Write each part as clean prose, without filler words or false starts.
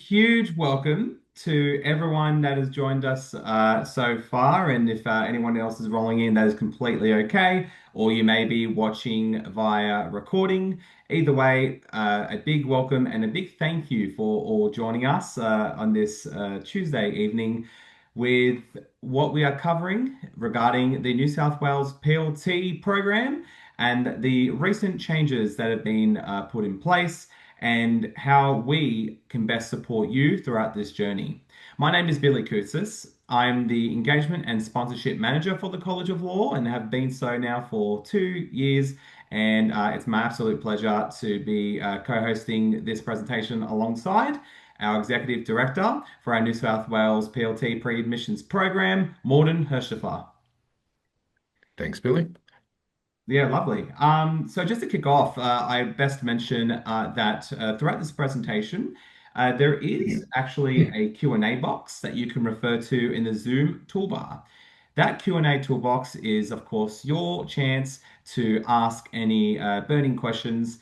huge welcome to everyone that has joined us so far. And if anyone else is rolling in, that is completely okay. Or you may be watching via recording. Either way, a big welcome and a big thank you for all joining us on this Tuesday evening with what we are covering regarding the New South Wales PLT program and the recent changes that have been put in place and how we can best support you throughout this journey. My name is Billy Koutsis. I'm the Engagement and Sponsorship Manager for the College of Law and have been so now for 2 years. And it's my absolute pleasure to be co-hosting this presentation alongside our Executive Director for our New South Wales PLT Pre-Admissions Program, Morden Hirschhofer. Thanks, Billy. Yeah, lovely. So just to kick off, I best mention that throughout this presentation, there is actually a Q&A box that you can refer to in the Zoom toolbar. That Q&A toolbox is, of course, your chance to ask any burning questions,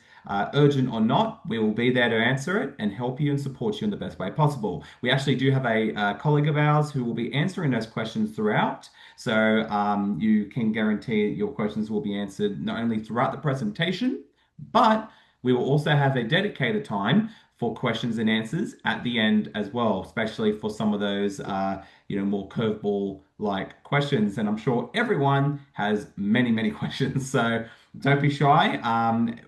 urgent or not. We will be there to answer it and help you and support you in the best way possible. We actually do have a colleague of ours who will be answering those questions throughout. So you can guarantee your questions will be answered not only throughout the presentation, but we will also have a dedicated time for questions and answers at the end as well, especially for some of those more curveball like questions. And I'm sure everyone has many, many questions. So don't be shy.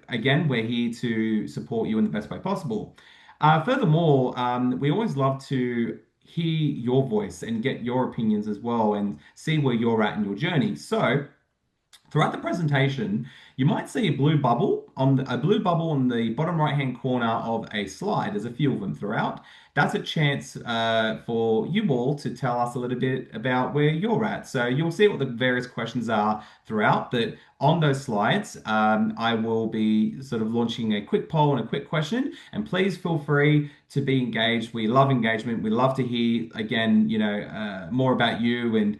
Again, we're here to support you in the best way possible. Furthermore, we always love to hear your voice and get your opinions as well and see where you're at in your journey. So, throughout the presentation, you might see a blue bubble on the bottom right-hand corner of a slide. There's a few of them throughout. That's a chance for you all to tell us a little bit about where you're at. So you'll see what the various questions are throughout, but on those slides, I will be sort of launching a quick poll and a quick question, and please feel free to be engaged. We love engagement. We love to hear, again, more about you and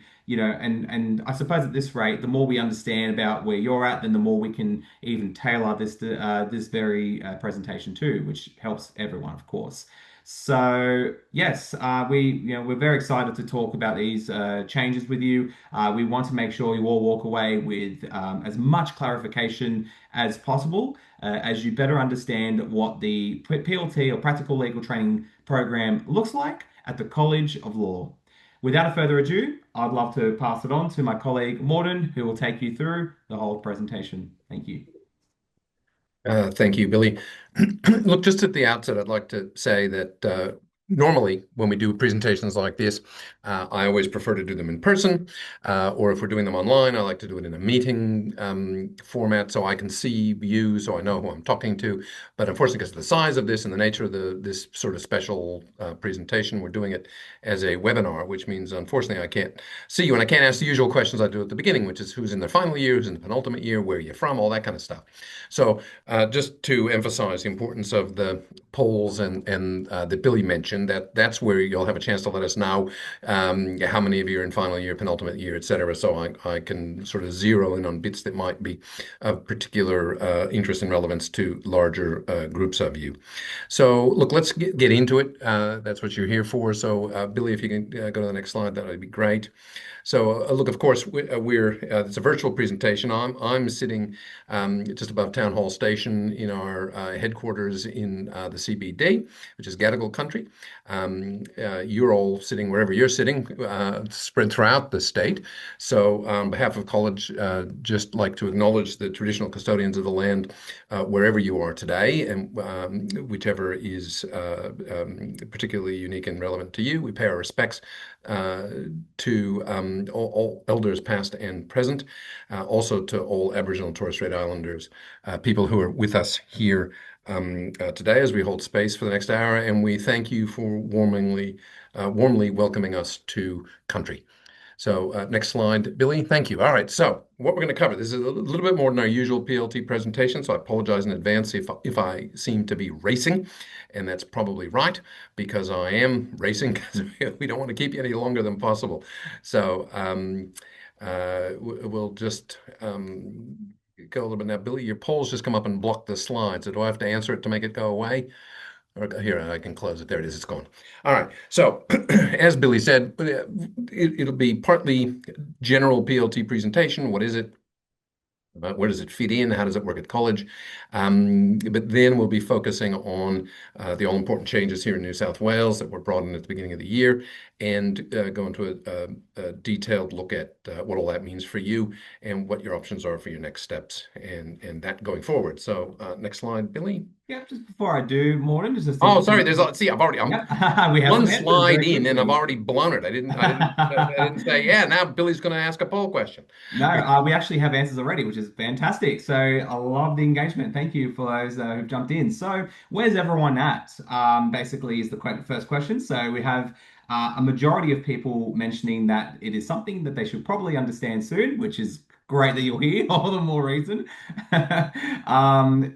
I suppose at this rate, the more we understand about where you're at, then the more we can even tailor this very presentation too, which helps everyone, of course. So yes, we're very excited to talk about these changes with you. We want to make sure you all walk away with as much clarification as possible, as you better understand what the PLT or Practical Legal Training Program looks like at the College of Law. Without further ado, I'd love to pass it on to my colleague Morden, who will take you through the whole presentation. Thank you. Thank you, Billy. Look, just at the outset, I'd like to say that normally when we do presentations like this, I always prefer to do them in person, or if we're doing them online, I like to do it in a meeting format so I can see you, so I know who I'm talking to. But unfortunately, because of the size of this and the nature of this sort of special presentation, we're doing it as a webinar, which means unfortunately I can't see you and I can't ask the usual questions I do at the beginning, which is who's in their final year, who's in the penultimate year, where are you from, all that kind of stuff. So just to emphasize the importance of the polls and that Billy mentioned, that's where you'll have a chance to let us know how many of you are in final year, penultimate year, etc. So I can sort of zero in on bits that might be of particular interest and relevance to larger groups of you. So look, let's get into it. That's what you're here for. So Billy, if you can go to the next slide, that would be great. So look, of course, it's a virtual presentation. I'm sitting just above Town Hall Station in our headquarters in the CBD, which is Gadigal country. You're all sitting wherever you're sitting, spread throughout the state. So on behalf of college, just like to acknowledge the traditional custodians of the land wherever you are today, and whichever is particularly unique and relevant to you. We pay our respects to all elders past and present, also to all Aboriginal and Torres Strait Islanders, people who are with us here today as we hold space for the next hour, and we thank you for warmly welcoming us to country. So next slide, Billy. Thank you. All right. So what we're going to cover, this is a little bit more than our usual PLT presentation, so I apologize in advance if I seem to be racing, and that's probably right because I am racing because we don't want to keep you any longer than possible. So we'll just go a little bit now. Billy, your polls just come up and block the slide, so do I have to answer it to make it go away? Here, I can close it. There it is. It's gone. All right. So, as Billy said, it'll be partly general PLT presentation. What is it? Where does it fit in? How does it work at college? But then we'll be focusing on the all-important changes here in New South Wales that were brought in at the beginning of the year, and go into a detailed look at what all that means for you and what your options are for your next steps and that going forward. So next slide, Billy. Yeah, just before I do, Morton, just a Oh, simple. sorry. See, I'm Yep, we have one some answers slide very in and I've quickly. already blown it. I didn't say, yeah, now Billy's going to ask a poll question. No, we actually have answers already, which is fantastic. So I love the engagement. Thank you for those who've jumped in. So where's everyone at? Basically, is the first question. So we have a majority of people mentioning that it is something that they should probably understand soon, which is great that you're here. All the more reason.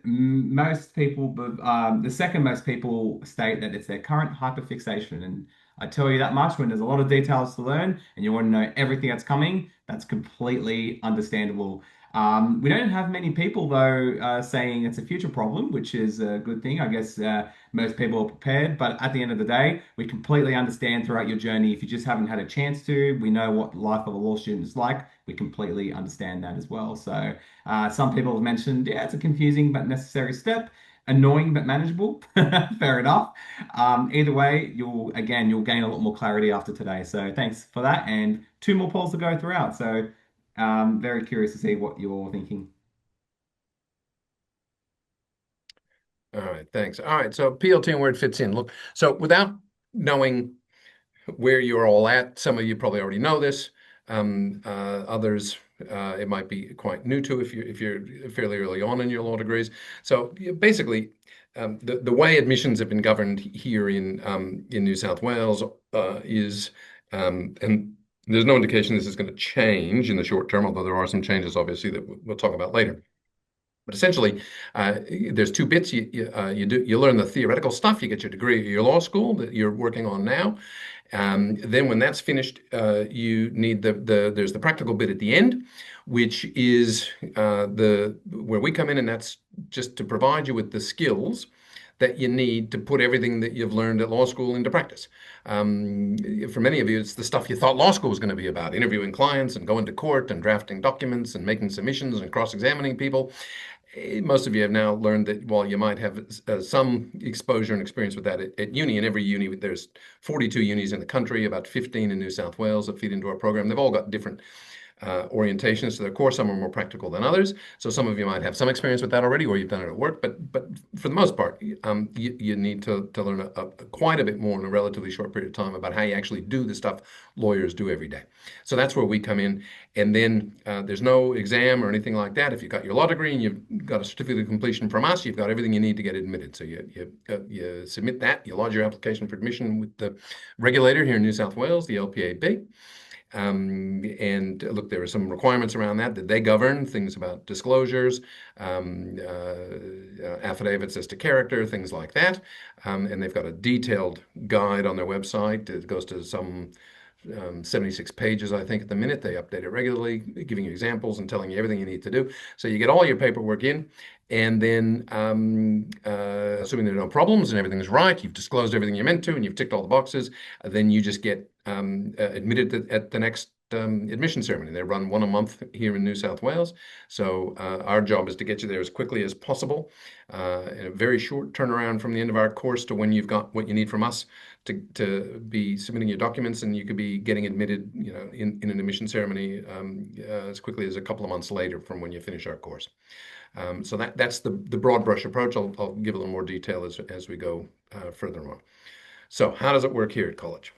Most people, the second most people state that it's their current hyperfixation, and I tell you that much when there's a lot of details to learn and you want to know everything that's coming, that's completely understandable. We don't have many people, though, saying it's a future problem, which is a good thing. I guess most people are prepared, but at the end of the day, we completely understand throughout your journey. If you just haven't had a chance to, we know what life of a law student is like. We completely understand that as well. So, some people have mentioned, yeah, it's a confusing but necessary step, annoying but manageable. Fair enough. Either way, you'll gain a lot more clarity after today. So thanks for that, and two more polls to go throughout. So very curious to see what you're thinking. All right, thanks. All right, so PLT and where it fits in. Look, so without knowing where you're all at, some of you probably already know this. Others, it might be quite new to if you're fairly early on in your law degrees. So basically, the way admissions have been governed here in New South Wales is, and there's no indication this is going to change in the short term, although there are some changes, obviously, that we'll talk about later. But essentially, there's two bits. You learn the theoretical stuff. You get your degree at your law school that you're working on now. Then when that's finished, you need there's the practical bit at the end, which is the where we come in, and that's just to provide you with the skills that you need to put everything that you've learned at law school into practice. For many of you, it's the stuff you thought law school was going to be about, interviewing clients and going to court and drafting documents and making submissions and cross-examining people. Most of you have now learned that while you might have some exposure and experience with that at uni, in every uni, there's 42 unis in the country, about 15 in New South Wales that feed into our program. They've all got different orientations to their course. Some are more practical than others. So some of you might have some experience with that already, or you've done it at work. But for the most part, you need to learn quite a bit more in a relatively short period of time about how you actually do the stuff lawyers do every day. So that's where we come in. And then there's no exam or anything like that. If you've got your law degree and you've got a certificate of completion from us, you've got everything you need to get admitted. So you submit that, you lodge your application for admission with the regulator here in New South Wales, the LPAB. And look, there are some requirements around that they govern, things about disclosures, affidavits as to character, things like that. And they've got a detailed guide on their website. It goes to some 76 pages, I think, at the minute. They update it regularly, giving you examples and telling you everything you need to do. So you get all your paperwork in, and then assuming there are no problems and everything's right, you've disclosed everything you're meant to, and you've ticked all the boxes, then you just get admitted at the next admission ceremony. They run one a month here in New South Wales. So our job is to get you there as quickly as possible, in a very short turnaround from the end of our course to when you've got what you need from us to be submitting your documents, and you could be getting admitted, in an admission ceremony as quickly as a couple of months later from when you finish our course. So that's the broad brush approach. I'll give a little more detail as we go further on. So how does it work here at college?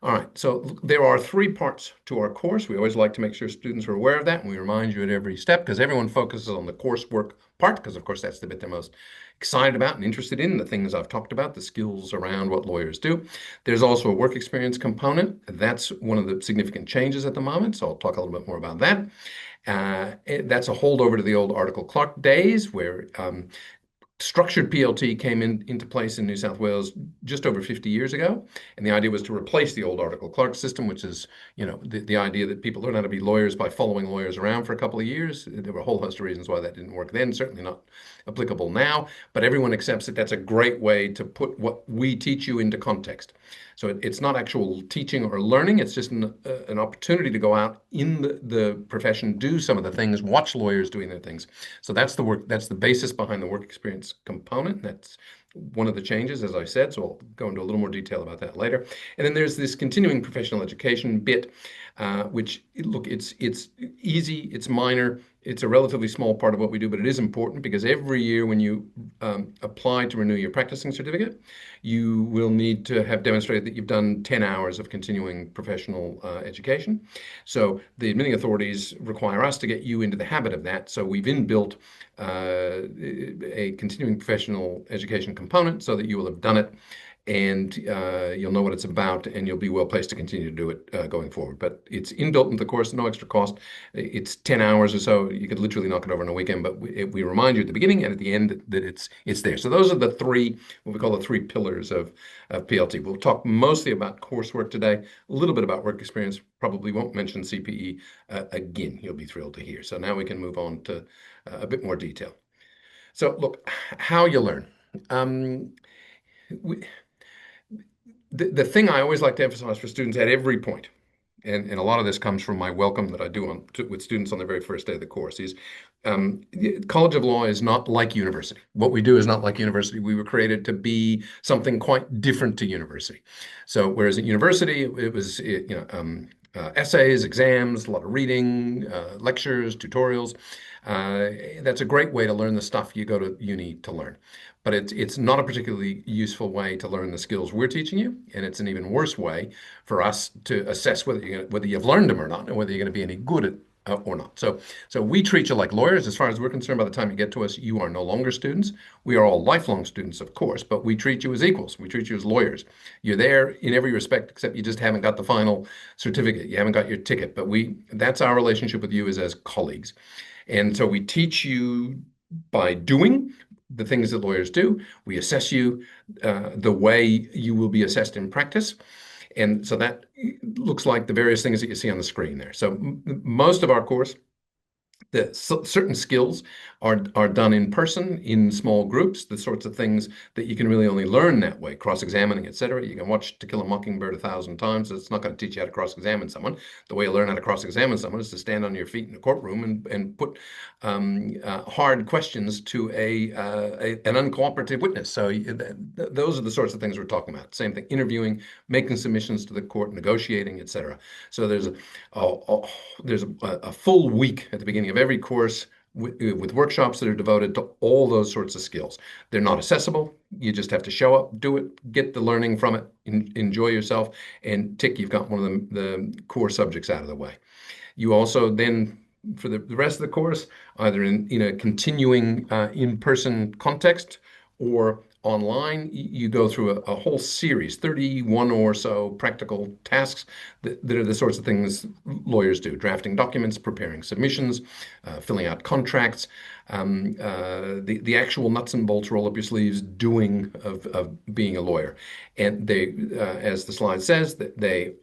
All right, so there are three parts to our course. We always like to make sure students are aware of that, and we remind you at every step because everyone focuses on the coursework part because, of course, that's the bit they're most excited about and interested in, the things I've talked about, the skills around what lawyers do. There's also a work experience component. That's one of the significant changes at the moment, so I'll talk a little bit more about that. That's a holdover to the old article clock days where Structured PLT came into place in New South Wales just over 50 years ago. And the idea was to replace the old Article Clerk system, which is, the idea that people learn how to be lawyers by following lawyers around for a couple of years. There were a whole host of reasons why that didn't work then, certainly not applicable now. But everyone accepts that that's a great way to put what we teach you into context. So it's not actual teaching or learning. It's just an opportunity to go out in the profession, do some of the things, watch lawyers doing their things. So that's the work. That's the basis behind the work experience component. That's one of the changes, as I said. So I'll go into a little more detail about that later. And then there's this continuing professional education bit, which look, it's easy, it's minor, it's a relatively small part of what we do, but it is important because every year when you apply to renew your practicing certificate, you will need to have demonstrated that you've done 10 hours of continuing professional education. So the admitting authorities require us to get you into the habit of that. So we've inbuilt a continuing professional education component so that you will have done it and you'll know what it's about and you'll be well placed to continue to do it going forward. But it's inbuilt into the course, no extra cost. It's 10 hours or so. You could literally knock it over in a weekend, but we remind you at the beginning and at the end that it's there. So those are the three, what we call the three pillars of PLT. We'll talk mostly about coursework today, a little bit about work experience, probably won't mention CPE again. You'll be thrilled to hear. So now we can move on to a bit more detail. So look, how you learn. We, the thing I always like to emphasize for students at every point, and a lot of this comes from my welcome that I do with students on the very first day of the course, is College of Law is not like university. What we do is not like university. We were created to be something quite different to university. So whereas at university, it was essays, exams, a lot of reading, lectures, tutorials. That's a great way to learn the stuff you go to uni to learn. But it's not a particularly useful way to learn the skills we're teaching you, and it's an even worse way for us to assess whether you've learned them or not, and whether you're going to be any good at or not. So we treat you like lawyers. As far as we're concerned, by the time you get to us, you are no longer students. We are all lifelong students, of course, but we treat you as equals. We treat you as lawyers. You're there in every respect, except you just haven't got the final certificate. You haven't got your ticket. But that's our relationship with you is as colleagues. And so we teach you by doing the things that lawyers do. We assess you the way you will be assessed in practice. And so that looks like the various things that you see on the screen there. So most of our course, certain skills are done in person in small groups, the sorts of things that you can really only learn that way, cross-examining, etc. You can watch To Kill a Mockingbird 1,000 times. It's not going to teach you how to cross-examine someone. The way you learn how to cross-examine someone is to stand on your feet in a courtroom and put hard questions to an uncooperative witness. So those are the sorts of things we're talking about. Same thing, interviewing, making submissions to the court, negotiating, etc. So there's a full week at the beginning of every course with workshops that are devoted to all those sorts of skills. They're not accessible. You just have to show up, do it, get the learning from it, enjoy yourself, and tick, you've got one of the core subjects out of the way. You also then, for the rest of the course, either in a continuing in-person context or online, you go through a whole series, 31 or so practical tasks that are the sorts of things lawyers do: drafting documents, preparing submissions, filling out contracts, the actual nuts and bolts, roll up your sleeves doing of being a lawyer. And they, as the slide says, that they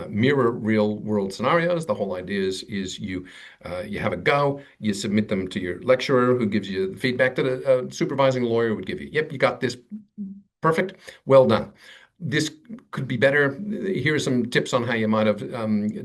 mirror real world scenarios. The whole idea is you have a go, you submit them to your lecturer who gives you the feedback that a supervising lawyer would give you. Yep, you got this. Perfect. Well done. This could be better. Here are some tips on how you might have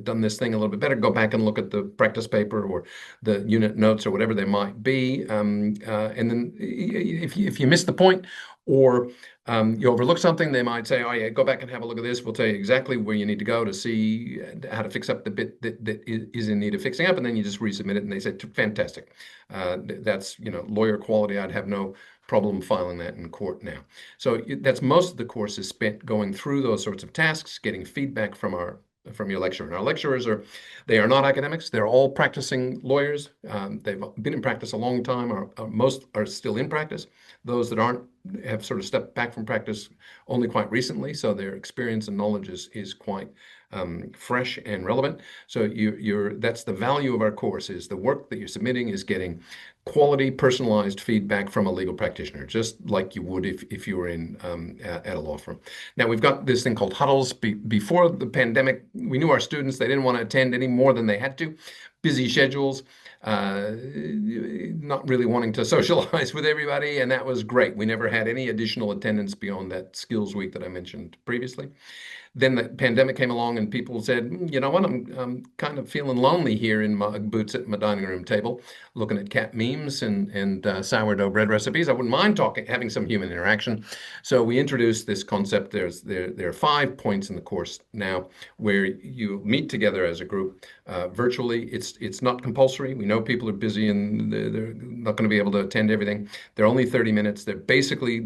done this thing a little bit better. Go back and look at the practice paper or the unit notes or whatever they might be. And then if you miss the point or you overlook something, they might say, oh yeah, go back and have a look at this. We'll tell you exactly where you need to go to see how to fix up the bit that is in need of fixing up. And then you just resubmit it and they say, fantastic. That's, lawyer quality. I'd have no problem filing that in court now. So that's most of the course is spent going through those sorts of tasks, getting feedback from your lecturer. And our lecturers they are not academics. They're all practicing lawyers. They've been in practice a long time. Most are still in practice. Those that aren't have sort of stepped back from practice only quite recently. So their experience and knowledge is quite fresh and relevant. So that's the value of our course, is the work that you're submitting is getting quality, personalized feedback from a legal practitioner, just like you would if you were in at a law firm. Now we've got this thing called huddles. Before the pandemic, we knew our students, they didn't want to attend any more than they had to. Busy schedules, not really wanting to socialize with everybody, and that was great. We never had any additional attendance beyond that skills week that I mentioned previously. Then the pandemic came along and people said, you know what, I'm kind of feeling lonely here in my boots at my dining room table, looking at cat memes and sourdough bread recipes. I wouldn't mind having some human interaction. So we introduced this concept. There are 5 points in the course now where you meet together as a group virtually. It's not compulsory. We know people are busy and they're not going to be able to attend everything. They're only 30 minutes. They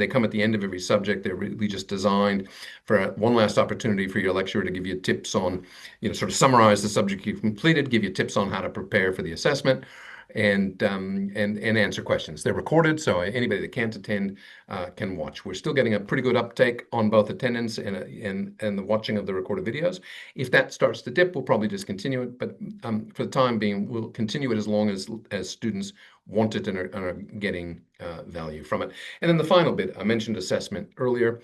come at the end of every subject. They're really just designed for one last opportunity for your lecturer to give you tips on, sort of summarize the subject you've completed, give you tips on how to prepare for the assessment, and answer questions. They're recorded, so anybody that can't attend can watch. We're still getting a pretty good uptake on both attendance and the watching of the recorded videos. If that starts to dip, we'll probably discontinue it, but for the time being, we'll continue it as long as students want it and are getting value from it. And then the final bit, I mentioned assessment earlier.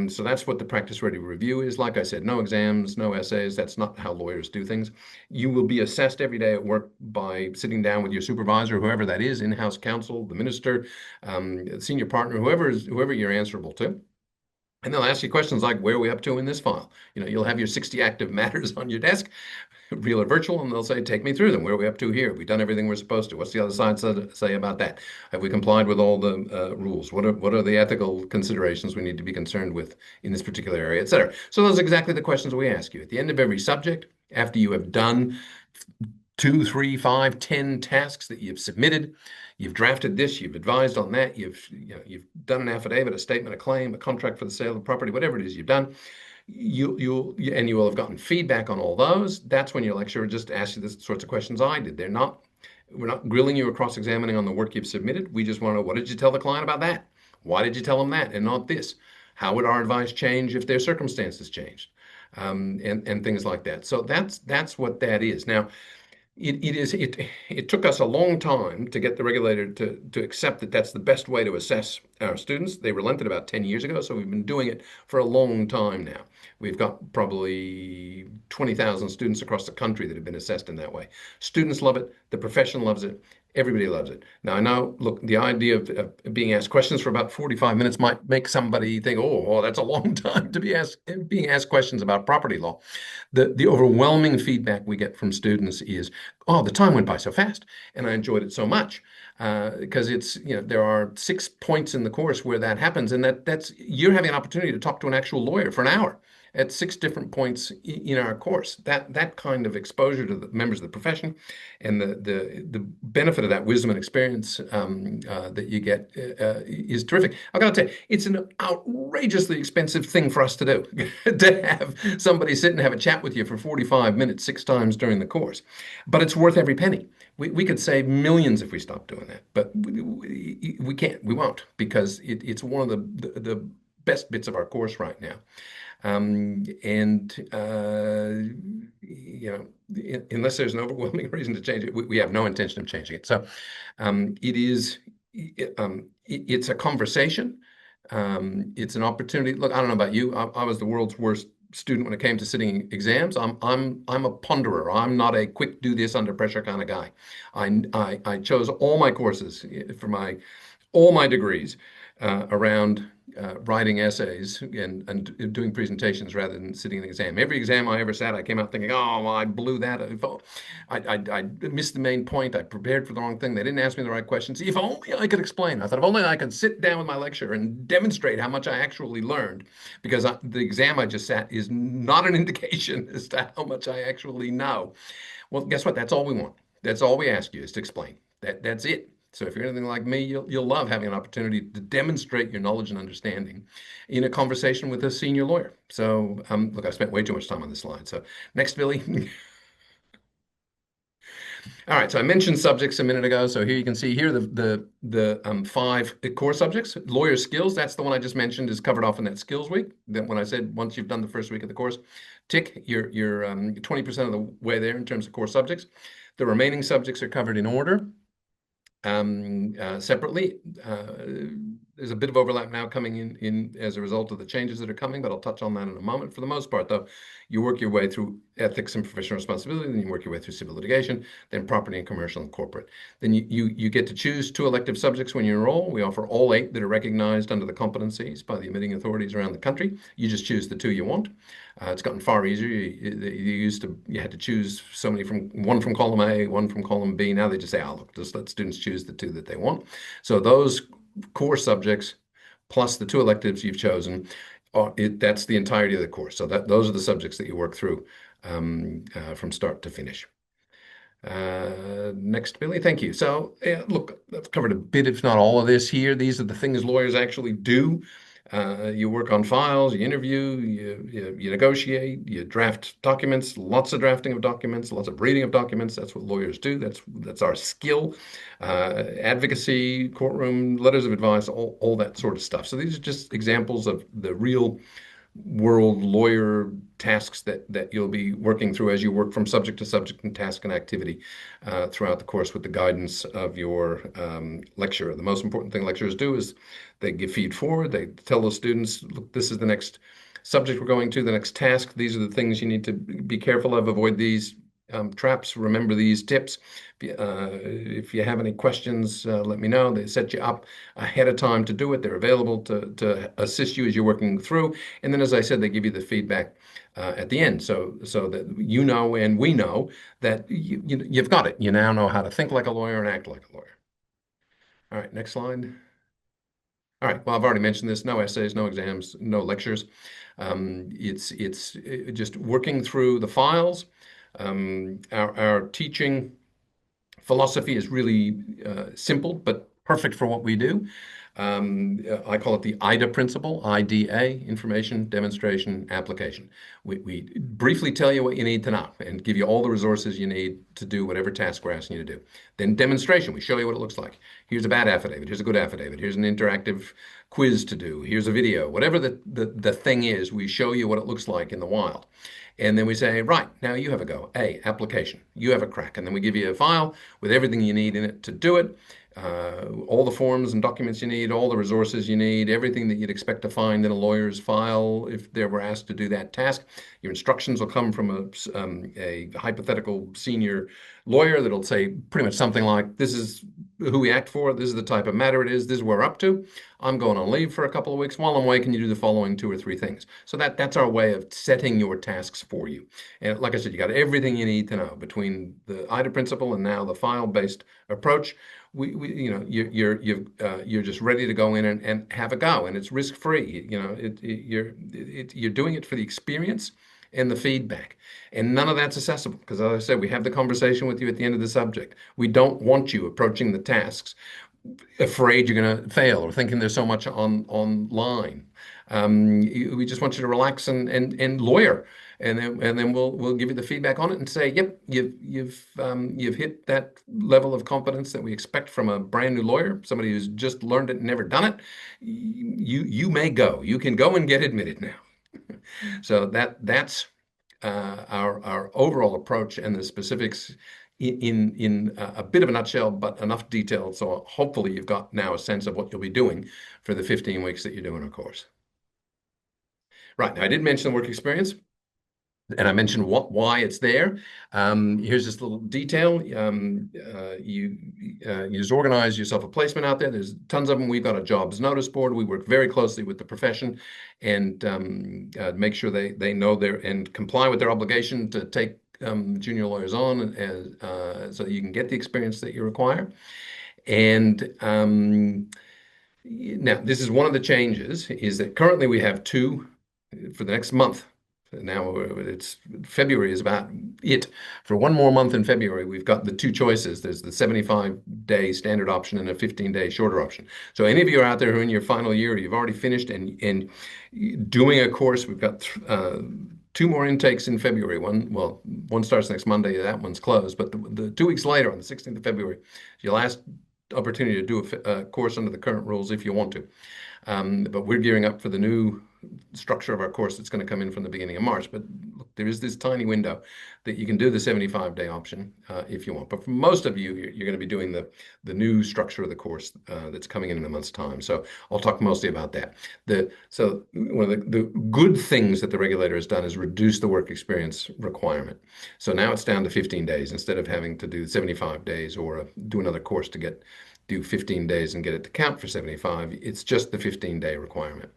So that's what the practice ready review is. Like I said, no exams, no essays. That's not how lawyers do things. You will be assessed every day at work by sitting down with your supervisor, whoever that is, in-house counsel, the minister, senior partner, whoever you're answerable to. And they'll ask you questions like, where are we up to in this file? You'll have your 60 active matters on your desk, real or virtual, and they'll say, take me through them. Where are we up to here? Have we done everything we're supposed to? What's the other side say about that? Have we complied with all the rules? What are the ethical considerations we need to be concerned with in this particular area, et cetera? So those are exactly the questions we ask you. At the end of every subject, after you have done 2, 3, 5, 10 tasks that you've submitted, you've drafted this, you've advised on that, you've done an affidavit, a statement of claim, a contract for the sale of property, whatever it is you've done, you will have gotten feedback on all those. That's when your lecturer just asks you the sorts of questions I did. We're not grilling you or cross-examining on the work you've submitted. We just want to know, what did you tell the client about that? Why did you tell them that and not this? How would our advice change if their circumstances changed? And things like that. So that's what that is. Now, it took us a long time to get the regulator to accept that that's the best way to assess our students. They relented about 10 years ago, so we've been doing it for a long time now. We've got probably 20,000 students across the country that have been assessed in that way. Students love it, the profession loves it, everybody loves it. Now, I know, look, the idea of being asked questions for about 45 minutes might make somebody think, oh, that's a long time to be being asked questions about property law. The overwhelming feedback we get from students is, oh, the time went by so fast, and I enjoyed it so much. Because there are 6 points in the course where that happens, and that's you're having an opportunity to talk to an actual lawyer for an hour at 6 different points in our course. That kind of exposure to the members of the profession and the benefit of that wisdom and experience that you get is terrific. I've got to tell you, it's an outrageously expensive thing for us to do to have somebody sit and have a chat with you for 45 minutes 6 times during the course, but it's worth every penny. We could save millions if we stopped doing that, but we can't. We won't, because it's one of the best bits of our course right now. And unless there's an overwhelming reason to change it, we have no intention of changing it. So it's a conversation. It's an opportunity. Look, I don't know about you. I was the world's worst student when it came to sitting exams. I'm a ponderer. I'm not a quick do this under pressure kind of guy. I chose all my courses for all my degrees around writing essays and doing presentations rather than sitting an exam. Every exam I ever sat, I came out thinking, oh, well, I blew that. I missed the main point. I prepared for the wrong thing. They didn't ask me the right questions. If only I could explain. I thought, if only I could sit down with my lecturer and demonstrate how much I actually learned, because the exam I just sat is not an indication as to how much I actually know. Well, guess what? That's all we want. That's all we ask you, is to explain. That's it. So if you're anything like me, you'll love having an opportunity to demonstrate your knowledge and understanding in a conversation with a senior lawyer. So look, I spent way too much time on this slide. So next, Billy. All right, so I mentioned subjects a minute ago. So here you can see here the 5 core subjects. Lawyer skills, that's the one I just mentioned, is covered off in that skills week. Then when I said once you've done the first week of the course, tick, you're 20% of the way there in terms of core subjects. The remaining subjects are covered in order. separately. There's a bit of overlap now coming in as a result of the changes that are coming, but I'll touch on that in a moment. For the most part, though, you work your way through ethics and professional responsibility, then you work your way through civil litigation, then property and commercial and corporate. Then you get to choose two elective subjects when you enroll. We offer all 8 that are recognized under the competencies by the admitting authorities around the country. You just choose the 2 you want. It's gotten far easier. You had to choose so many from one from column A, one from column B. Now they just say, oh, look, just let students choose the 2 that they want. So those core subjects plus the 2 electives you've chosen, that's the entirety of the course. So those are the subjects that you work through from start to finish. Next, Billy, thank you. So, look, I've covered a bit, if not all of this here. These are the things lawyers actually do. You work on files, you interview, you negotiate, you draft documents, lots of drafting of documents, lots of reading of documents. That's what lawyers do. That's our skill. Advocacy, courtroom, letters of advice, all that sort of stuff. So these are just examples of the real world lawyer tasks that you'll be working through as you work from subject to subject and task and activity throughout the course with the guidance of your lecturer. The most important thing lecturers do is they give feed forward. They tell the students, look, this is the next subject we're going to, the next task. These are the things you need to be careful of. Avoid these traps. Remember these tips. If you have any questions, let me know. They set you up ahead of time to do it. They're available to assist you as you're working through. And then, as I said, they give you the feedback at the end, so that you know and we know that you've got it. You now know how to think like a lawyer and act like a lawyer. All right, next slide. All right. Well, I've already mentioned this. No essays, no exams, no lectures. It's just working through the files. Our teaching philosophy is really simple, but perfect for what we do. I call it the IDA principle, IDA, information, demonstration, application. We briefly tell you what you need to know and give you all the resources you need to do whatever task we're asking you to do. Then demonstration, we show you what it looks like. Here's a bad affidavit, here's a good affidavit, here's an interactive quiz to do, here's a video, whatever the thing is, we show you what it looks like in the wild. And then we say, right, now you have a go. A, application. You have a crack. And then we give you a file with everything you need in it to do it. All the forms and documents you need, all the resources you need, everything that you'd expect to find in a lawyer's file if they were asked to do that task. Your instructions will come from a hypothetical senior lawyer that'll say pretty much something like, this is who we act for, this is the type of matter it is, this is where we're up to. I'm going on leave for a couple of weeks. While I'm away, can you do the following 2 or 3 things? So that's our way of setting your tasks for you. And like I said, you got everything you need to know between the IDA principle and now the file-based approach. You're just ready to go in and have a go, and it's risk-free. You're doing it for the experience and the feedback. And none of that's accessible because, as I said, we have the conversation with you at the end of the subject. We don't want you approaching the tasks afraid you're going to fail or thinking there's so much online. We just want you to relax and lawyer, and then we'll give you the feedback on it and say, yep, you've hit that level of competence that we expect from a brand new lawyer, somebody who's just learned it and never done it. You may go. You can go and get admitted now. So that's our overall approach and the specifics in a bit of a nutshell, but enough detail. So hopefully you've got now a sense of what you'll be doing for the 15 weeks that you're doing a course. Right, now I did mention the work experience. And I mentioned why it's there. Here's this little detail. You just organize yourself a placement out there. There's tons of them. We've got a jobs notice board. We work very closely with the profession and make sure they know and comply with their obligation to take junior lawyers on so that you can get the experience that you require. And now this is one of the changes is that currently we have 2 for the next month. Now it's February is about it. For 1 more month in February, we've got the 2 choices. There's the 75-day standard option and a 15-day shorter option. So any of you out there who are in your final year, you've already finished and doing a course, we've got 2 more intakes in February. One starts next Monday. That one's closed. But the 2 weeks later, on the 16th of February, is your last opportunity to do a course under the current rules if you want to. But we're gearing up for the new structure of our course that's going to come in from the beginning of March. But There is this tiny window that you can do the 75-day option if you want. But for most of you, you're going to be doing the new structure of the course that's coming in a month's time. So I'll talk mostly about that. So one of the good things that the regulator has done is reduce the work experience requirement. So now it's down to 15 days instead of having to do 75 days or do another course to do 15 days and get it to count for 75. It's just the 15-day requirement.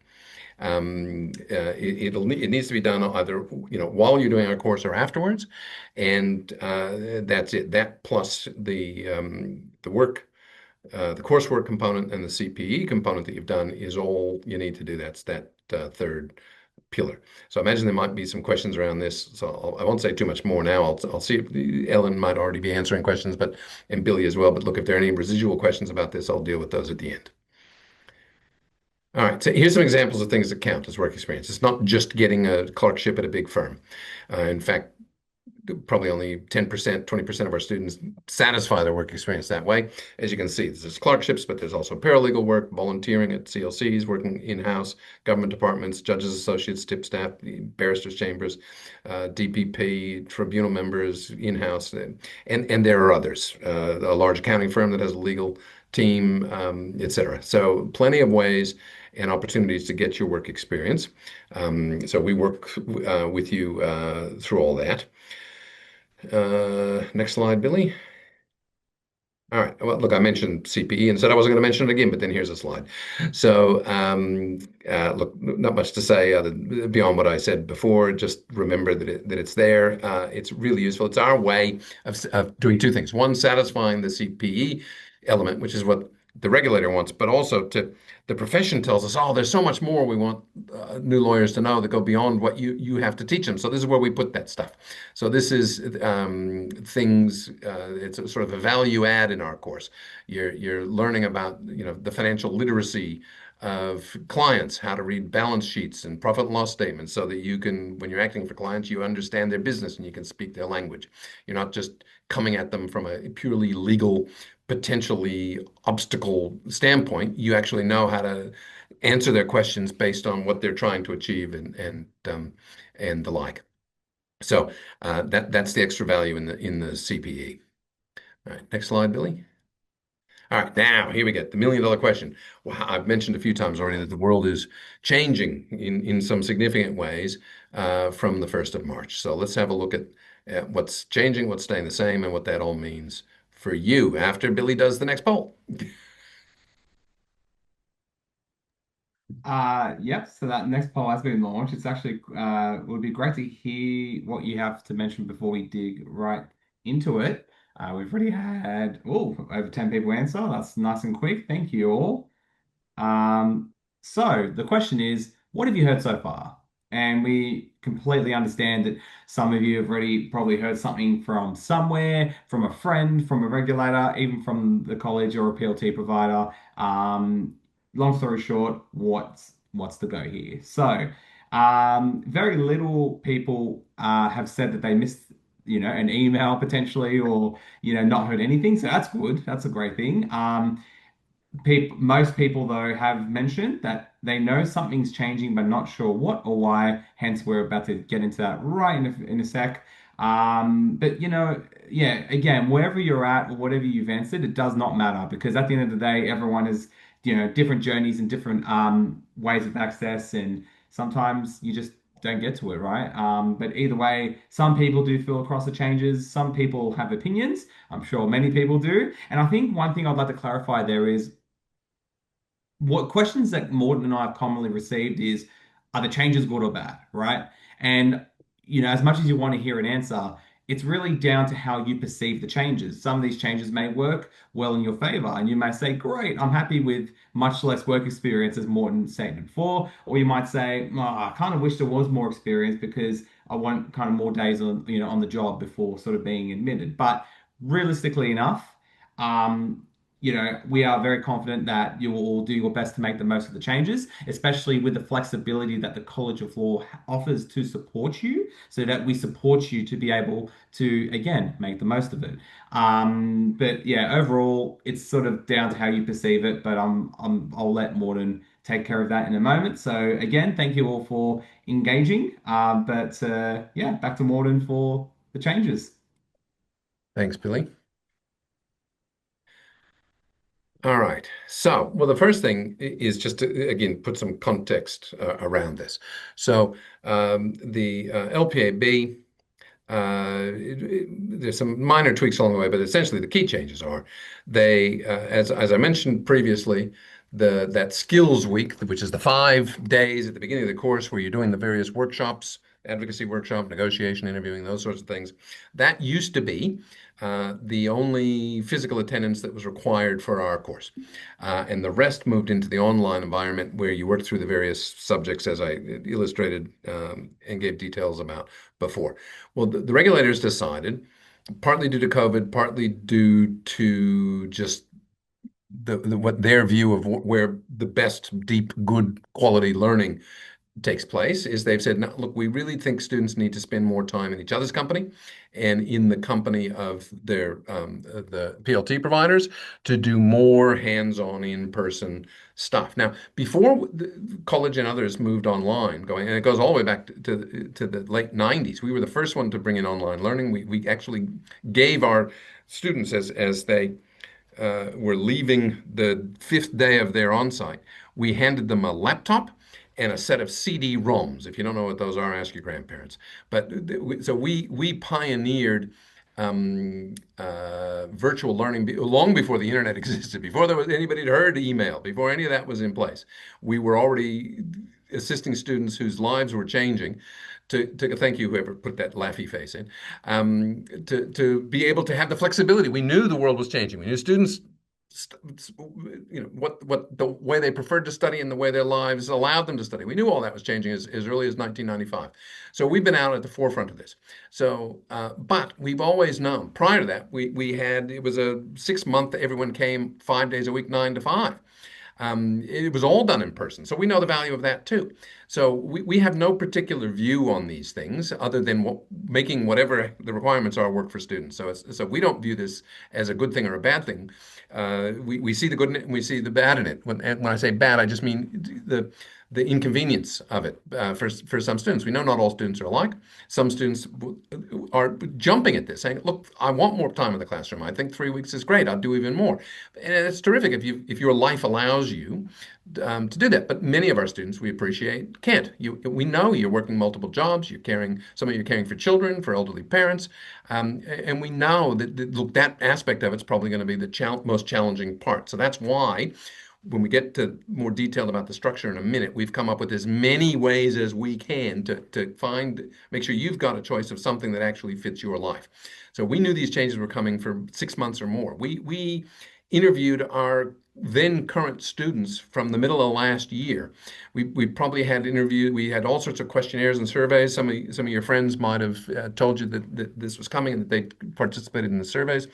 It needs to be done either while you're doing a course or afterwards, and that's it. That plus the coursework component and the CPE component that you've done is all you need to do. That's that third pillar. So I imagine there might be some questions around this. So I won't say too much more now. I'll see if Ellen might already be answering questions, and Billy as well. But look, if there are any residual questions about this, I'll deal with those at the end. All right, so here's some examples of things that count as work experience. It's not just getting a clerkship at a big firm. In fact, probably only 10%, 20% of our students satisfy their work experience that way. As you can see, there's clerkships, but there's also paralegal work, volunteering at CLCs, working in-house, government departments, judges, associates, tip staff, barristers' chambers, DPP, tribunal members, in-house, and there are others. A large accounting firm that has a legal team, etc. So plenty of ways and opportunities to get your work experience. So we work with you through all that. Next slide, Billy. All right. Well, look, I mentioned CPE and said I wasn't going to mention it again, but then here's a slide. So, look, not much to say beyond what I said before. Just remember that it's there. It's really useful. It's our way of doing two things. One, satisfying the CPE element, which is what the regulator wants, but also the profession tells us, oh, there's so much more we want new lawyers to know that go beyond what you have to teach them. So this is where we put that stuff. So this is things. It's a sort of a value add in our course. You're learning about the financial literacy of clients, how to read balance sheets and profit and loss statements, so that you can, when you're acting for clients, you understand their business and you can speak their language. You're not just coming at them from a purely legal, potentially obstacle standpoint. You actually know how to answer their questions based on what they're trying to achieve and the like. So that's the extra value in the CPE. All right, next slide, Billy. All right, now here we get the $1 million question. Well, I've mentioned a few times already that the world is changing in some significant ways from the 1st of March. So let's have a look at what's changing, what's staying the same, and what that all means for you after Billy does the next poll. Yep. So that next poll has been launched. It's actually would be great to hear what you have to mention before we dig right into it. We've already had over 10 people answer. That's nice and quick. Thank you all. So the question is, what have you heard so far? And we completely understand that some of you have already probably heard something from somewhere, from a friend, from a regulator, even from the college or a PLT provider. Long story short, what's the go here? So, very little people have said that they missed, an email potentially, or not heard anything. So that's good. That's a great thing. Most people, though, have mentioned that they know something's changing, but not sure what or why. Hence, we're about to get into that right in a sec. But yeah, again, wherever you're at or whatever you've answered, it does not matter, because at the end of the day, everyone is, different journeys and different ways of access, and sometimes you just don't get to it, right? But either way, some people do feel across the changes. Some people have opinions. I'm sure many people do. And I think one thing I'd like to clarify there is, what questions that Morton and I have commonly received is, are the changes good or bad, right? And as much as you want to hear an answer, it's really down to how you perceive the changes. Some of these changes may work well in your favor, and you may say, "Great, I'm happy with much less work experience," as Morton stated before. Or you might say, "Oh, I kind of wish there was more experience because I want kind of more days on the job before sort of being admitted." But realistically enough, um, we are very confident that you will all do your best to make the most of the changes, especially with the flexibility that the College of Law offers to support you, so that we support you to be able to, again, make the most of it. But yeah, overall, it's sort of down to how you perceive it, but I'll let Morton take care of that in a moment. So again, thank you all for engaging. Yeah, back to Morden for the changes. Thanks, Billy. All right. So, well, the first thing is just to, again, put some context around this. So, the LPAB, there's some minor tweaks along the way, but essentially the key changes are as I mentioned previously, that skills week, which is the 5 days at the beginning of the course where you're doing the various workshops, advocacy workshop, negotiation, interviewing, those sorts of things. That used to be the only physical attendance that was required for our course. And the rest moved into the online environment where you worked through the various subjects as I illustrated and gave details about before. Well, the regulators decided, partly due to COVID, partly due to just what their view of where the best, deep, good quality learning takes place, is they've said, no, look, we really think students need to spend more time in each other's company and in the company of the PLT providers to do more hands-on in-person stuff. Now, before the college and others moved online, and it goes all the way back to the late 90s, we were the first one to bring in online learning. We actually gave our students as they were leaving the fifth day of their on-site, we handed them a laptop and a set of CD-ROMs. If you don't know what those are, ask your grandparents. But so we pioneered virtual learning long before the internet existed, before there was anybody had heard email, before any of that was in place. We were already assisting students whose lives were changing. To thank you, whoever put that laughy face in, to be able to have the flexibility. We knew the world was changing. We knew students, what the way they preferred to study and the way their lives allowed them to study. We knew all that was changing as early as 1995. So we've been out at the forefront of this. So, but we've always known. Prior to that, we had it was a 6 month. Everyone came 5 days a week, 9 to 5. It was all done in person. So we know the value of that too. So we have no particular view on these things other than making whatever the requirements are work for students. So we don't view this as a good thing or a bad thing. We see the good in it and we see the bad in it. And when I say bad, I just mean the inconvenience of it for some students. We know not all students are alike. Some students are jumping at this, saying, "Look, I want more time in the classroom. I think 3 weeks is great. I'll do even more." And it's terrific if your life allows you to do that. But many of our students, we appreciate, can't. We know you're working multiple jobs. Some of you are caring for children, for elderly parents, and we know that look, that aspect of it's probably going to be the most challenging part. So that's why when we get to more detail about the structure in a minute, we've come up with as many ways as we can to make sure you've got a choice of something that actually fits your life. So we knew these changes were coming for 6 months or more. We interviewed our then current students from the middle of last year. We probably had interviewed, we had all sorts of questionnaires and surveys. Some of your friends might have told you that this was coming and that they participated in the surveys.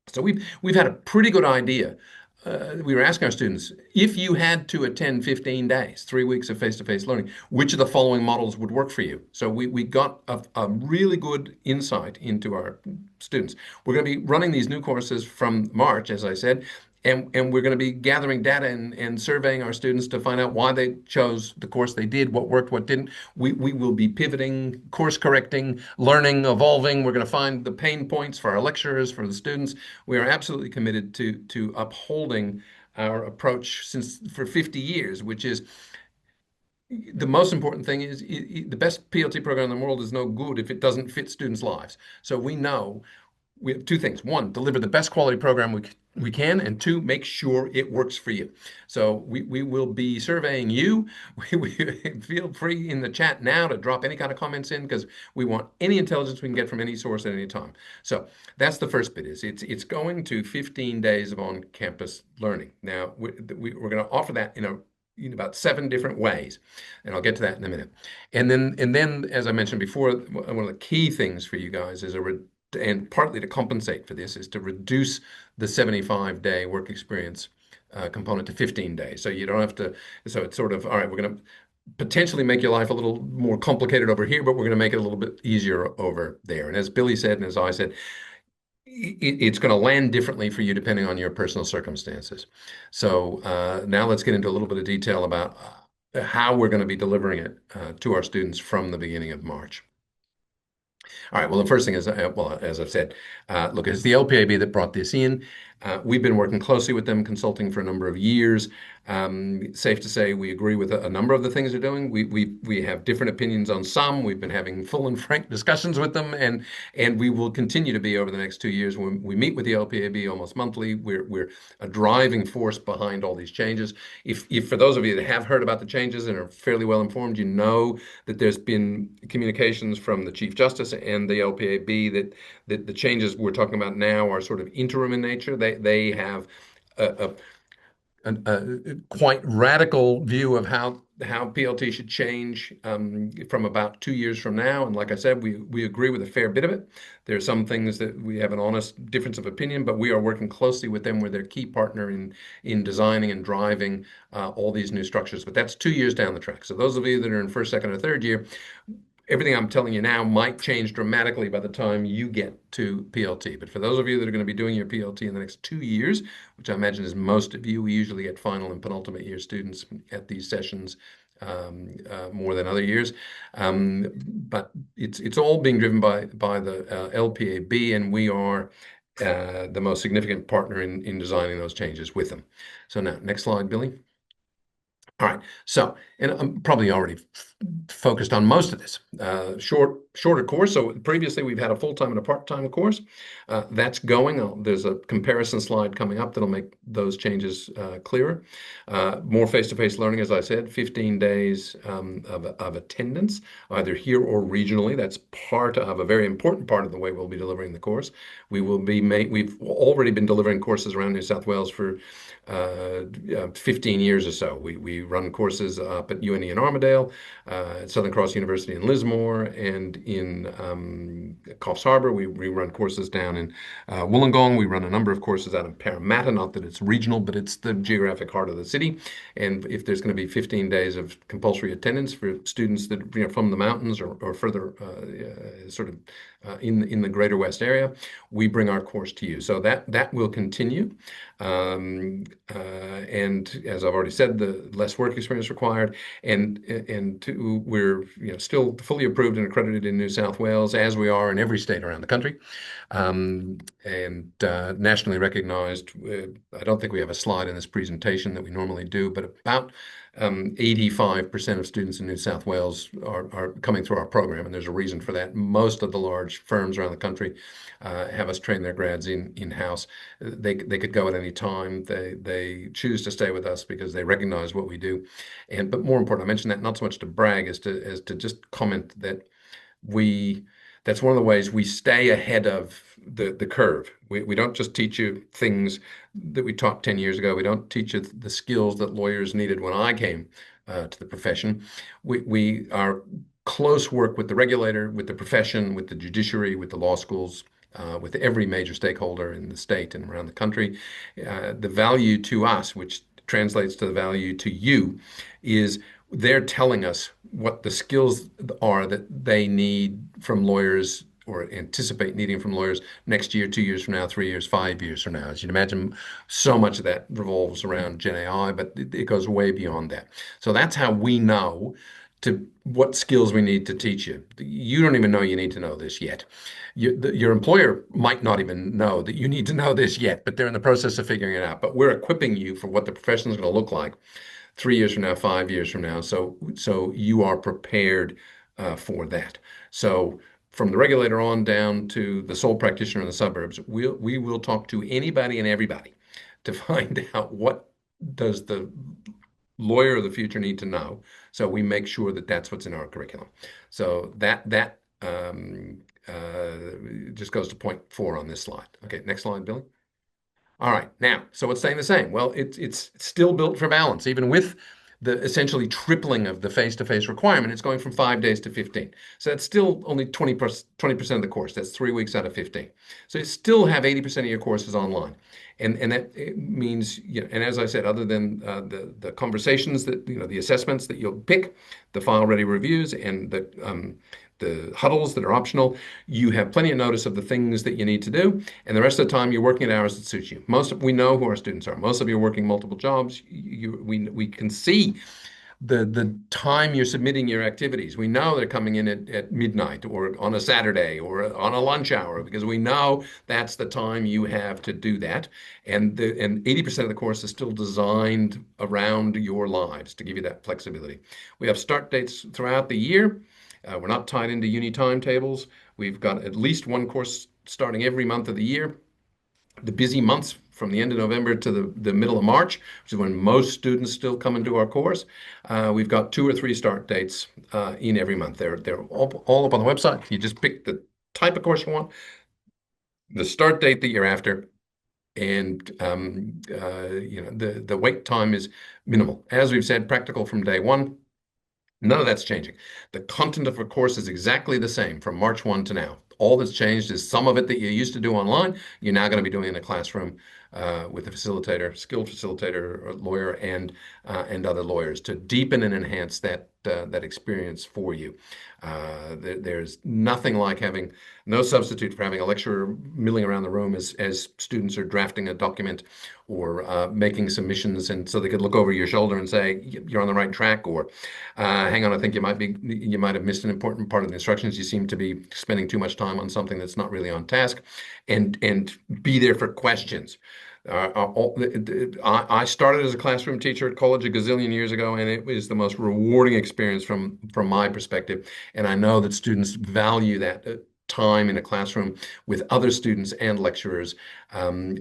So we've had a pretty good idea. We were asking our students, if you had to attend 15 days, 3 weeks of face-to-face learning, which of the following models would work for you? So we got a really good insight into our students. We're going to be running these new courses from March, as I said, and we're going to be gathering data and surveying our students to find out why they chose the course they did, what worked, what didn't. We will be pivoting, course correcting, learning, evolving. We're going to find the pain points for our lecturers, for the students. We are absolutely committed to upholding our approach for 50 years, which is the most important thing is the best PLT program in the world is no good if it doesn't fit students' lives. So we know we have two things. One, deliver the best quality program we can, and two, make sure it works for you. So we will be surveying you. We feel free in the chat now to drop any kind of comments in because we want any intelligence we can get from any source at any time. So that's the first bit. It's going to 15 days of on-campus learning. Now we're going to offer that in about 7 different ways, and I'll get to that in a minute. And then, as I mentioned before, one of the key things for you guys is and partly to compensate for this is to reduce the 75-day work experience component to 15 days. So you don't have to, so it's sort of, all right, we're going to potentially make your life a little more complicated over here, but we're going to make it a little bit easier over there. And as Billy said, and as I said, it's going to land differently for you depending on your personal circumstances. So now let's get into a little bit of detail about how we're going to be delivering it to our students from the beginning of March. All right. Well, the first thing is, well, as I've said, look, it's the LPAB that brought this in. We've been working closely with them, consulting for a number of years. Safe to say, we agree with a number of the things they're doing. We have different opinions on some. We've been having full and frank discussions with them, and we will continue to be over the next 2 years. When we meet with the LPAB almost monthly, we're a driving force behind all these changes. If for those of you that have heard about the changes and are fairly well informed, you know that there's been communications from the Chief Justice and the LPAB that the changes we're talking about now are sort of interim in nature. They have a, a quite radical view of how PLT should change from about 2 years from now. And like I said, we agree with a fair bit of it. There are some things that we have an honest difference of opinion, but we are working closely with them. We're their key partner in designing and driving all these new structures. But that's 2 years down the track. So those of you that are in first, second, or third year, everything I'm telling you now might change dramatically by the time you get to PLT. But for those of you that are going to be doing your PLT in the next 2 years, which I imagine is most of you, we usually get final and penultimate year students at these sessions more than other years. But it's all being driven by the LPAB, and we are the most significant partner in designing those changes with them. So now, next slide, Billy. All right. So, and I'm probably already focused on most of this. Shorter course. So previously we've had a full-time and a part-time course. That's going. There's a comparison slide coming up that'll make those changes clearer. More face-to-face learning, as I said, 15 days of attendance, either here or regionally. That's part of a very important part of the way we'll be delivering the course. We've already been delivering courses around New South Wales for 15 years or so. We run courses up at UNE in Armidale, at Southern Cross University in Lismore, and in Coffs Harbour. We run courses down in Wollongong. We run a number of courses out in Parramatta, not that it's regional, but it's the geographic heart of the city. And if there's going to be 15 days of compulsory attendance for students that from the mountains or further sort of in the Greater West area, we bring our course to you. So that will continue. And as I've already said, the less work experience required, and we're still fully approved and accredited in New South Wales, as we are in every state around the country, and nationally recognized. I don't think we have a slide in this presentation that we normally do, but about 85% of students in New South Wales are coming through our program, and there's a reason for that. Most of the large firms around the country have us train their grads in-house. They could go at any time. They choose to stay with us because they recognize what we do. But more important, I mentioned that not so much to brag as to just comment that that's one of the ways we stay ahead of the curve. We don't just teach you things that we taught 10 years ago. We don't teach you the skills that lawyers needed when I came to the profession. We are close work with the regulator, with the profession, with the judiciary, with the law schools, with every major stakeholder in the state and around the country. The value to us, which translates to the value to you, is they're telling us what the skills are that they need from lawyers or anticipate needing from lawyers next year, 2 years from now, 3 years, 5 years from now. As you'd imagine, so much of that revolves around Gen AI, but it goes way beyond that. So that's how we know to what skills we need to teach you. You don't even know you need to know this yet. Your employer might not even know that you need to know this yet, but they're in the process of figuring it out. But we're equipping you for what the profession is going to look like 3 years from now, 5 years from now. So you are prepared for that. So from the regulator on down to the sole practitioner in the suburbs, we will talk to anybody and everybody to find out what does the lawyer of the future need to know. So we make sure that that's what's in our curriculum. So that just goes to point 4 on this slide. Okay, next slide, Billy. All right, now, so it's staying the same. Well, it's still built for balance, even with the essentially tripling of the face-to-face requirement. It's going from 5 days to 15. So that's still only 20% of the course. That's 3 weeks out of 15. So you still have 80% of your courses online. And that means, and as I said, other than the conversations that, the assessments that you'll pick, the file ready reviews, and the huddles that are optional, you have plenty of notice of the things that you need to do, and the rest of the time you're working at hours that suit you. We know who our students are. Most of you are working multiple jobs. We can see the time you're submitting your activities. We know they're coming in at midnight or on a Saturday or on a lunch hour because we know that's the time you have to do that. And 80% of the course is still designed around your lives to give you that flexibility. We have start dates throughout the year. We're not tied into uni timetables. We've got at least one course starting every month of the year. The busy months from the end of November to the middle of March, which is when most students still come into our course, we've got 2 or 3 start dates in every month. They're all up on the website. You just pick the type of course you want, the start date that you're after, and the wait time is minimal. As we've said, practical from day one. None of that's changing. The content of a course is exactly the same from March 1 to now. All that's changed is some of it that you used to do online, you're now going to be doing in a classroom with a facilitator, skilled facilitator, or lawyer, and other lawyers to deepen and enhance that experience for you. There's nothing like having no substitute for having a lecturer milling around the room as students are drafting a document or making submissions, and so they could look over your shoulder and say you're on the right track, or hang on, I think you might have missed an important part of the instructions. You seem to be spending too much time on something that's not really on task, and be there for questions. I started as a classroom teacher at college a gazillion years ago, and it was the most rewarding experience from my perspective. And I know that students value that time in a classroom with other students and lecturers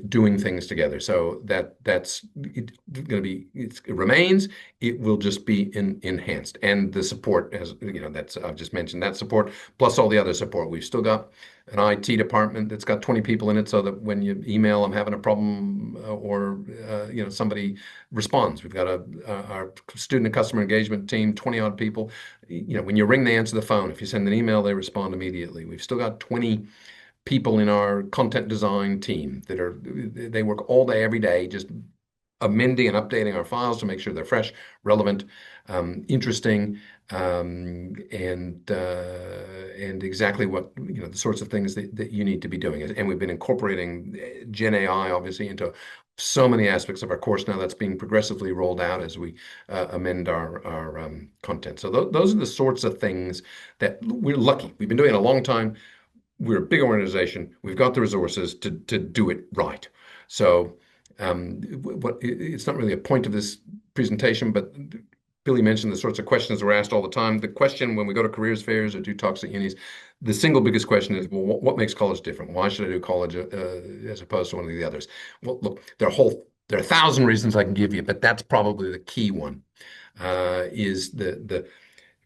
doing things together. So that's going to be it remains. It will just be enhanced, and the support, as that's I've just mentioned that support plus all the other support. We've still got an IT department that's got 20 people in it, so that when you email I'm having a problem or somebody responds. We've got our student and customer engagement team, 20 odd people. When you ring, they answer the phone. If you send an email, they respond immediately. We've still got 20 people in our content design team they work all day, every day, just amending and updating our files to make sure they're fresh, relevant, interesting, and exactly what the sorts of things that you need to be doing. And we've been incorporating Gen AI obviously into so many aspects of our course now. That's being progressively rolled out as we amend our content. So those are the sorts of things that we're lucky. We've been doing it a long time. We're a big organization. We've got the resources to do it right. So it's not really a point of this presentation, but Billy mentioned the sorts of questions we're asked all the time. The question when we go to careers fairs or do talks at unis, the single biggest question is, well, what makes college different? Why should I do college as opposed to one of the others? Well, look, there are 1,000 reasons I can give you, but that's probably the key one. Is the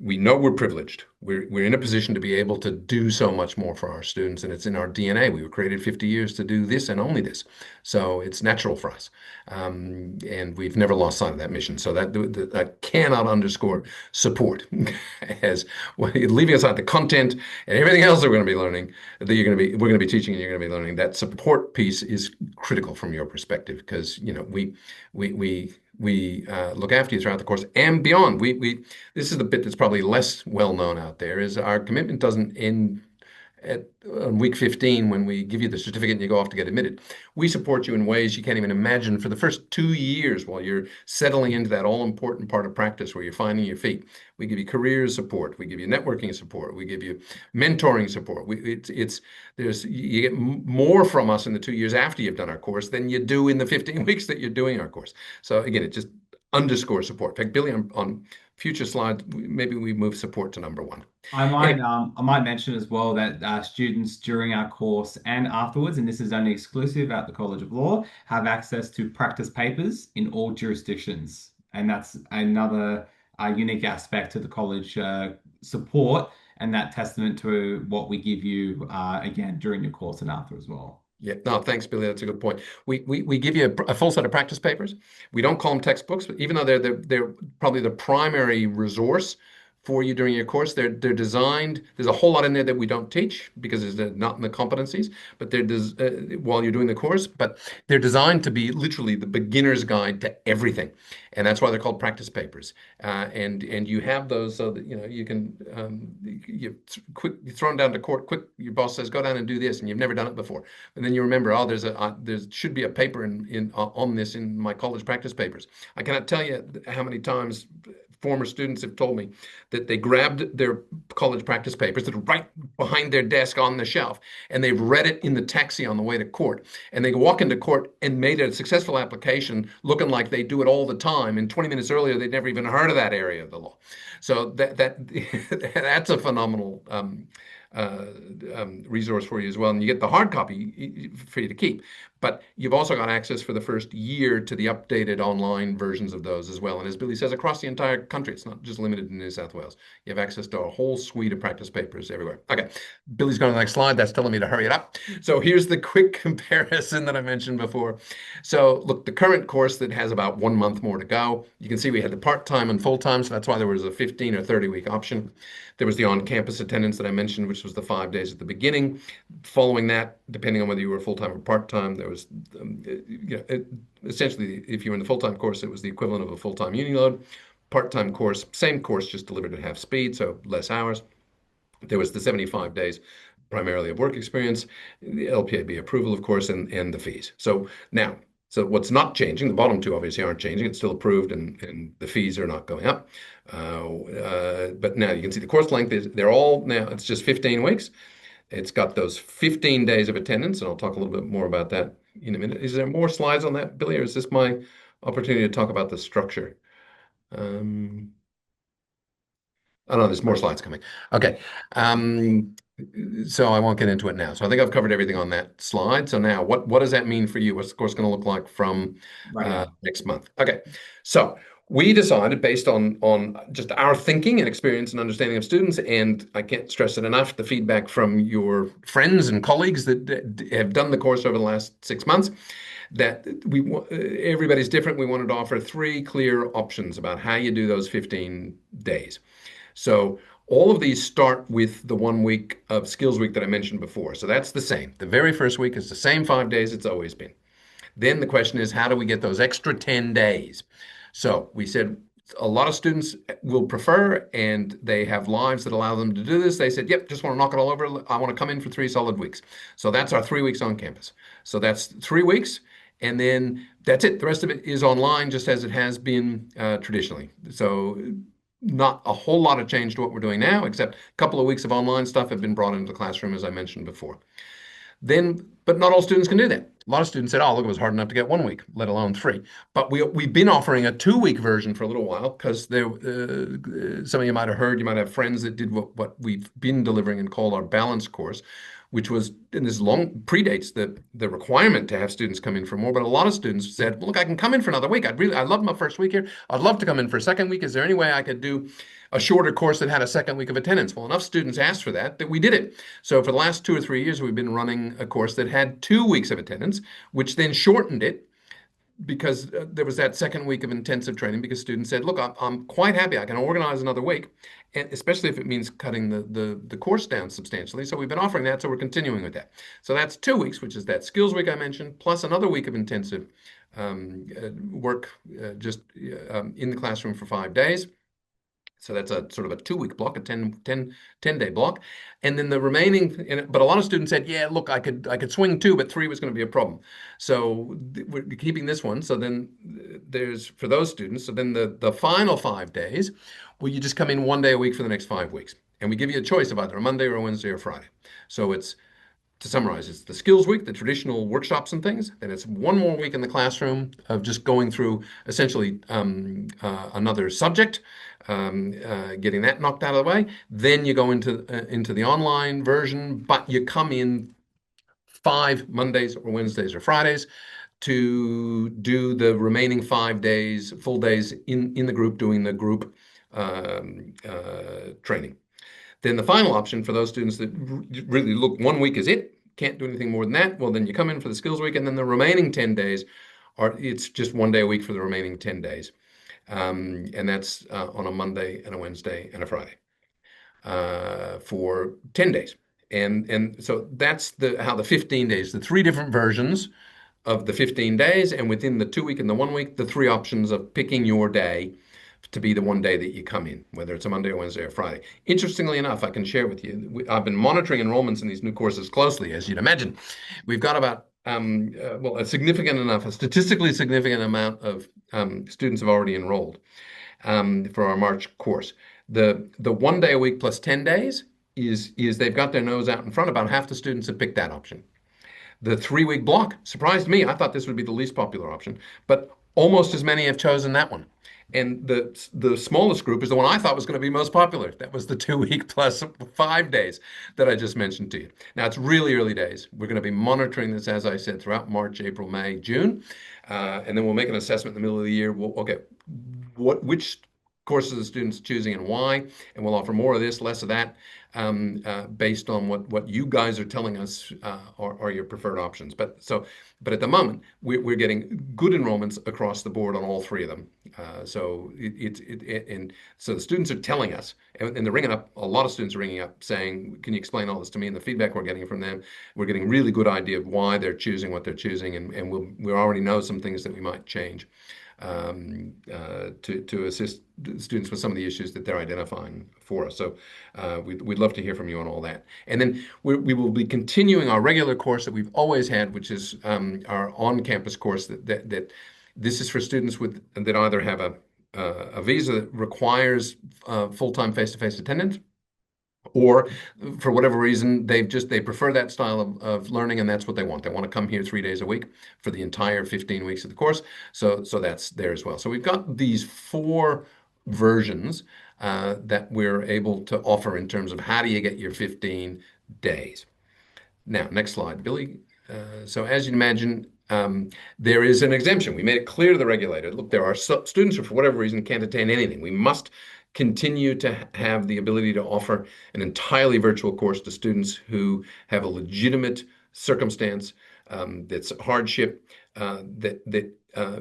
We know we're privileged. We're in a position to be able to do so much more for our students, and it's in our DNA. We were created 50 years to do this and only this, so it's natural for us, and we've never lost sight of that mission. So that I cannot underscore support as well, leaving aside the content and everything else that we're going to be learning, that we're going to be teaching, and you're going to be learning. That support piece is critical from your perspective because we look after you throughout the course and beyond. This is the bit that's probably less well known out there, is our commitment doesn't end at week 15 when we give you the certificate and you go off to get admitted. We support you in ways you can't even imagine for the first 2 years while you're settling into that all important part of practice where you're finding your feet. We give you career support. We give you networking support. We give you mentoring support. You get more from us in the 2 years after you've done our course than you do in the 15 weeks that you're doing our course. So again, it just underscores support. In fact, Billy, on future slides, maybe we move support to number one. Anyway, I might mention as well that students during our course and afterwards, and this is only exclusive at the College of Law, have access to practice papers in all jurisdictions, and that's another unique aspect to the college support, and that testament to what we give you again during your course and after as well. yeah, no, thanks, Billy. That's a good point. We give you a full set of practice papers. We don't call them textbooks, but even though they're probably the primary resource for you during your course. They're designed. There's a whole lot in there that we don't teach because it's not in the competencies, but while you're doing the course. But they're designed to be literally the beginner's guide to everything, and that's why they're called practice papers. And you have those so that you can you throw them down to court. Quick, your boss says go down and do this, and you've never done it before, and then you remember, oh, there should be a paper in on this in my college practice papers. I cannot tell you how many times former students have told me that they grabbed their college practice papers that are right behind their desk on the shelf, and they've read it in the taxi on the way to court. And they walk into court and made a successful application looking like they do it all the time. And 20 minutes earlier, they'd never even heard of that area of the law. So that's a phenomenal uh, resource for you as well. And you get the hard copy for you to keep. But you've also got access for the first year to the updated online versions of those as well. And as Billy says, across the entire country, it's not just limited in New South Wales. You have access to a whole suite of practice papers everywhere. Okay, Billy's going to the next slide. That's telling me to hurry it up. So here's the quick comparison that I mentioned before. So look, the current course that has about 1 month more to go, you can see we had the part-time and full-time, so that's why there was a 15 or 30-week option. There was the on-campus attendance that I mentioned, which was the 5 days at the beginning. Following that, depending on whether you were full-time or part-time, there was, essentially, if you were in the full-time course, it was the equivalent of a full-time uni load. Part-time course, same course, just delivered at half speed, so less hours. There was the 75 days primarily of work experience, the LPAB approval, of course, and the fees. So now, so what's not changing, the bottom two obviously aren't changing. It's still approved and the fees are not going up. But now you can see the course length they're all now, it's just 15 weeks. It's got those 15 days of attendance, and I'll talk a little bit more about that in a minute. Is there more slides on that, Billy, or is this my opportunity to talk about the structure? Oh no, there's more slides coming. Okay. Um, so I won't get into it now. So I think I've covered everything on that slide. So now what does that mean for you? What's the course going to look like from Right, yeah. next month? Okay. So we decided based on just our thinking and experience and understanding of students, and I can't stress it enough, the feedback from your friends and colleagues that have done the course over the last 6 months, that everybody's different. We wanted to offer 3 clear options about how you do those 15 days. So all of these start with the 1 week of skills week that I mentioned before. So that's the same. The very first week is the same 5 days it's always been. Then the question is, how do we get those extra 10 days? So we said a lot of students will prefer, and they have lives that allow them to do this. They said, yep, just want to knock it all over. I want to come in for 3 solid weeks. So that's our 3 weeks on campus. So that's 3 weeks. And then that's it. The rest of it is online, just as it has been traditionally. So not a whole lot of change to what we're doing now, except a couple of weeks of online stuff have been brought into the classroom, as I mentioned before. But not all students can do that. A lot of students said, oh, look, it was hard enough to get 1 week, let alone 3. But we've been offering a 2 week version for a little while because some of you might have heard, you might have friends that did what we've been delivering and called our balance course, which was, and this long predates the requirement to have students come in for more. But a lot of students said, well, look, I can come in for another week. I love my first week here. I'd love to come in for a second week. Is there any way I could do a shorter course that had a second week of attendance? Well, enough students asked for that we did it. So for the last 2 or 3 years, we've been running a course that had 2 weeks of attendance, which then shortened it because there was that second week of intensive training because students said, look, I'm quite happy. I can organize another week, and especially if it means cutting the course down substantially. So we've been offering that, so we're continuing with that. So that's 2 weeks, which is that skills week I mentioned, plus another week of intensive work just in the classroom for 5 days. So that's a sort of a 2 week block, a 10-day block. And then the remaining, but a lot of students said, yeah, look, I could swing 2, but 3 was going to be a problem. So we're keeping this one. So then there's, for those students, so then the final 5 days, well, you just come in 1 day a week for the next 5 weeks. And we give you a choice of either a Monday or a Wednesday or Friday. So it's, to summarize, it's the skills week, the traditional workshops and things. Then it's 1 more week in the classroom of just going through essentially another subject, getting that knocked out of the way. Then you go into the online version, but you come in 5 Mondays or Wednesdays or Fridays to do the remaining 5 days, full days in the group, doing the group training. Then the final option for those students that really look, 1 week is it, can't do anything more than that. Well, then you come in for the skills week, and then the remaining 10 days it's just 1 day a week for the remaining 10 days. And that's on a Monday and a Wednesday and a Friday for 10 days. And so that's the how the 15 days, the three different versions of the 15 days, and within the 2 week and the 1 week, the three options of picking your day to be the one day that you come in, whether it's a Monday or Wednesday or Friday. Interestingly enough, I can share with you, I've been monitoring enrollments in these new courses closely, as you'd imagine. We've got about well, a statistically significant amount of students have already enrolled for our March course. The 1 day a week plus 10 days is they've got their nose out in front. About half the students have picked that option. The 3 week block surprised me. I thought this would be the least popular option, but almost as many have chosen that one. And the smallest group is the one I thought was going to be most popular. That was the 2 week plus 5 days that I just mentioned to you. Now it's really early days. We're going to be monitoring this, as I said, throughout March, April, May, June, and then we'll make an assessment in the middle of the year. Okay, which courses the students choosing and why, and we'll offer more of this, less of that, based on what you guys are telling us are your preferred options. But at the moment, we're getting good enrollments across the board on all three of them. And so the students are telling us, and they're ringing up. A lot of students are ringing up saying, "Can you explain all this to me?" And the feedback we're getting from them, we're getting really good idea of why they're choosing what they're choosing, and we already know some things that we might change to assist students with some of the issues that they're identifying for us. So we'd love to hear from you on all that. And then we will be continuing our regular course that we've always had, which is our on-campus course. That this is for students that either have a visa that requires full-time face-to-face attendance, or for whatever reason they prefer that style of learning, and that's what they want. They want to come here 3 days a week for the entire 15 weeks of the course. So that's there as well. So we've got these four versions that we're able to offer in terms of how do you get your 15 days. Now, next slide, Billy. So as you can imagine, there is an exemption. We made it clear to the regulator, look, there are students who, for whatever reason, can't attend anything. We must continue to have the ability to offer an entirely virtual course to students who have a legitimate circumstance that's hardship that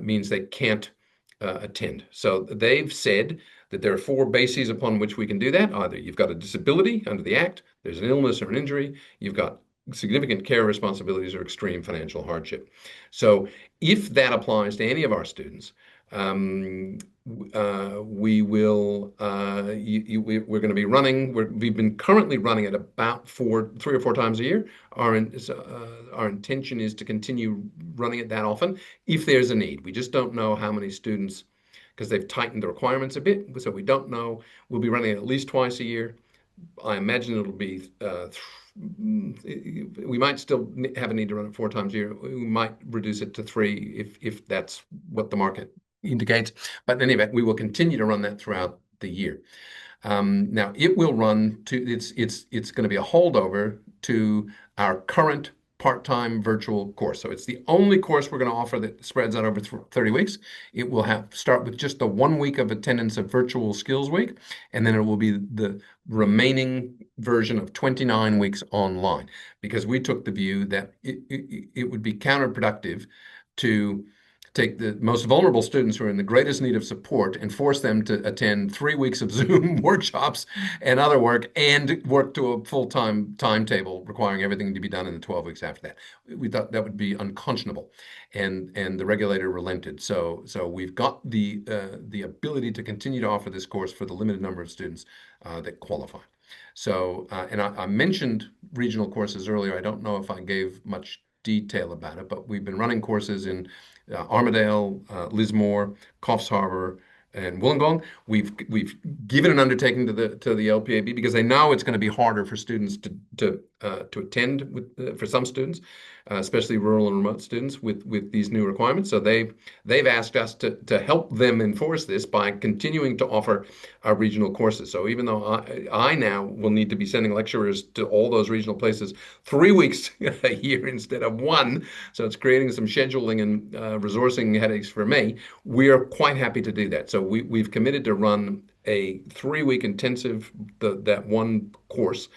means they can't attend. So they've said that there are four bases upon which we can do that. Either you've got a disability under the Act, there's an illness or an injury, you've got significant care responsibilities or extreme financial hardship. So if that applies to any of our students, we will we're going to be running. We've been currently running at about 3 or 4 times a year. Our intention is to continue running it that often if there's a need. We just don't know how many students, because they've tightened the requirements a bit, so we don't know. We'll be running it at least twice a year. I imagine it'll be we might still have a need to run it 4 times a year. We might reduce it to 3 if that's what the market indicates. But in any event, we will continue to run that throughout the year. Now it will run to it's going to be a holdover to our current part-time virtual course. So it's the only course we're going to offer that spreads out over 30 weeks. It will start with just the 1 week of attendance of virtual skills week, and then it will be the remaining version of 29 weeks online, because we took the view that it would be counterproductive to take the most vulnerable students who are in the greatest need of support and force them to attend 3 weeks of Zoom workshops and other work and work to a full-time timetable requiring everything to be done in the 12 weeks after that. We thought that would be unconscionable, and the regulator relented. So we've got the ability to continue to offer this course for the limited number of students that qualify. So, and I mentioned regional courses earlier. I don't know if I gave much detail about it, but we've been running courses in Armidale, Lismore, Coffs Harbour, and Wollongong. We've given an undertaking to the LPAB because they know it's going to be harder for students to attend for some students, especially rural and remote students with these new requirements. So they've asked us to help them enforce this by continuing to offer our regional courses. So even though I now will need to be sending lecturers to all those regional places 3 weeks a year instead of one, so it's creating some scheduling and resourcing headaches for me, we are quite happy to do that. So we've committed to run a 3 week intensive, that one course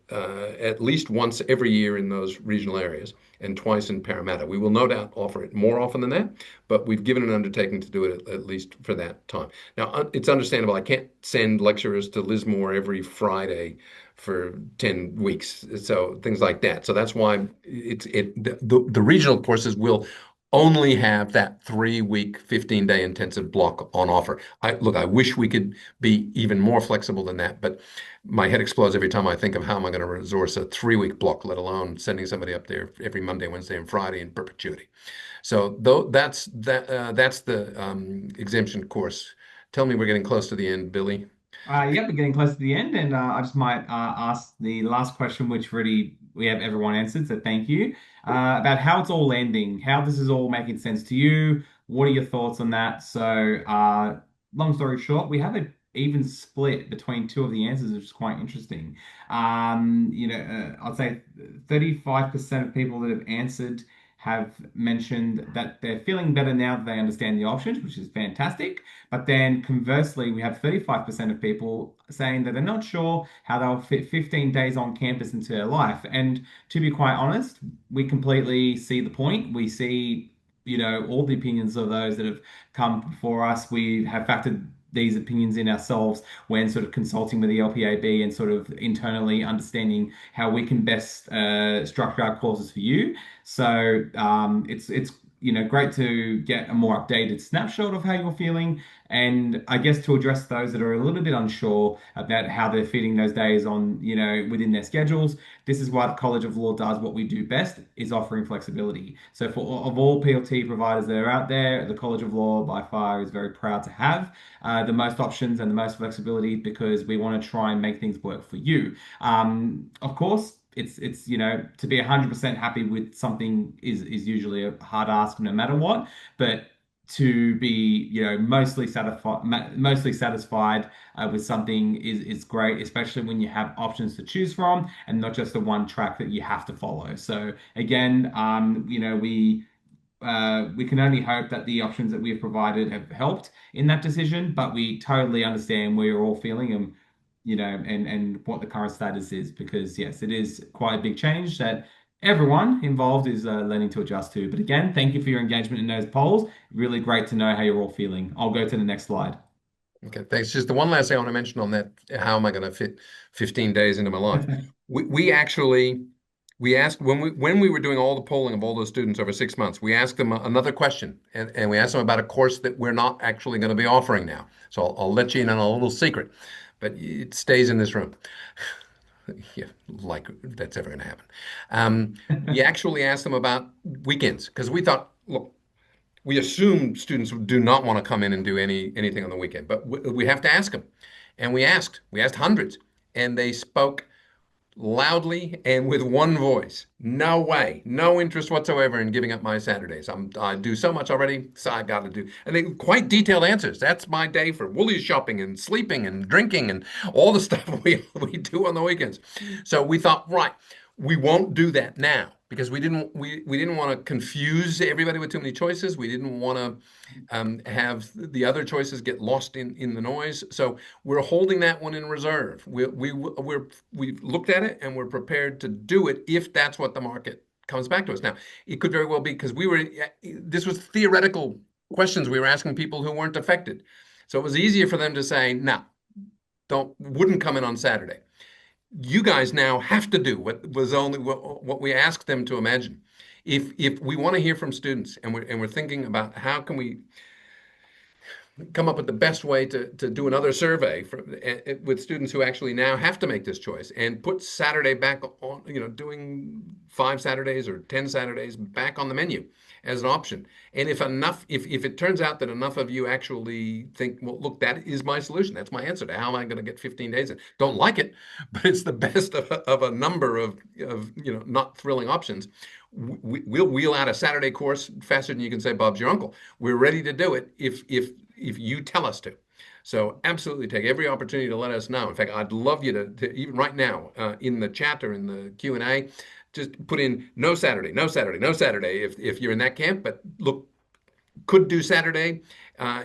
at least once every year in those regional areas and twice in Parramatta. We will no doubt offer it more often than that, but we've given an undertaking to do it at least for that time. Now, it's understandable. I can't send lecturers to Lismore every Friday for 10 weeks. So things like that. So that's why the regional courses will only have that 3 week, 15-day intensive block on offer. I wish we could be even more flexible than that, but my head explodes every time I think of how am I going to resource a 3 week block, let alone sending somebody up there every Monday, Wednesday, and Friday in perpetuity. So though that's the exemption course. Tell me we're getting close to the end, Billy. Yep, we're getting close to the end, and I just might ask the last question, which really we have everyone answered, so thank you. About how it's all landing, how this is all making sense to you. What are your thoughts on that? So, long story short, we have an even split between two of the answers, which is quite interesting. I'd say 35% of people that have answered have mentioned that they're feeling better now that they understand the options, which is fantastic. But then conversely, we have 35% of people saying that they're not sure how they'll fit 15 days on campus into their life. And to be quite honest, we completely see the point. We see, all the opinions of those that have come before us. We have factored these opinions in ourselves when sort of consulting with the LPAB and sort of internally understanding how we can best structure our courses for you. So it's great to get a more updated snapshot of how you're feeling. And I guess to address those that are a little bit unsure about how they're fitting those days on, within their schedules, this is why the College of Law does what we do best, is offering flexibility. So of all PLT providers that are out there, the College of Law by far is very proud to have the most options and the most flexibility because we want to try and make things work for you. Of course, it's to be 100% happy with something is usually a hard ask no matter what, but to be mostly satisfied with something is great, especially when you have options to choose from and not just the one track that you have to follow. So again, we can only hope that the options that we have provided have helped in that decision, but we totally understand where you're all feeling and and what the current status is because yes, it is quite a big change that everyone involved is learning to adjust to. But again, thank you for your engagement in those polls. Really great to know how you're all feeling. I'll go to the next slide. Okay, thanks. Just the one last thing I want to mention on that, how am I going to fit 15 days into my life? We actually we asked when we were doing all the polling of all those students over 6 months, we asked them another question and we asked them about a course that we're not actually going to be offering now. So I'll let you in on a little secret, but it stays in this room. Yeah, like that's ever going to happen. We actually asked them about weekends because we thought, look, we assume students do not want to come in and do anything on the weekend, but we have to ask them. And we asked hundreds, and they spoke loudly and with one voice. No way, no interest whatsoever in giving up my Saturdays. I do so much already, so I got to do. And they quite detailed answers. That's my day for Woolies shopping and sleeping and drinking and all the stuff we do on the weekends. So we thought, right, we won't do that now because we didn't want to confuse everybody with too many choices. We didn't want to have the other choices get lost in the noise. So we're holding that one in reserve. We've looked at it and we're prepared to do it if that's what the market comes back to us. Now, it could very well be because this was theoretical questions we were asking people who weren't affected. So it was easier for them to say, no, wouldn't come in on Saturday. You guys now have to do what we asked them to imagine. If we want to hear from students and we're thinking about how can we come up with the best way to do another survey with students who actually now have to make this choice and put Saturday back on, doing 5 Saturdays or 10 Saturdays back on the menu as an option. And if it turns out that enough of you actually think, well, look, that is my solution. That's my answer to how am I going to get 15 days in. Don't like it, but it's the best of a number of not thrilling options. We'll wheel out a Saturday course faster than you can say Bob's your uncle. We're ready to do it if you tell us to. So absolutely take every opportunity to let us know. In fact, I'd love you to even right now in the chat or in the Q&A, just put in no Saturday, no Saturday, no Saturday if you're in that camp. But look, could do Saturday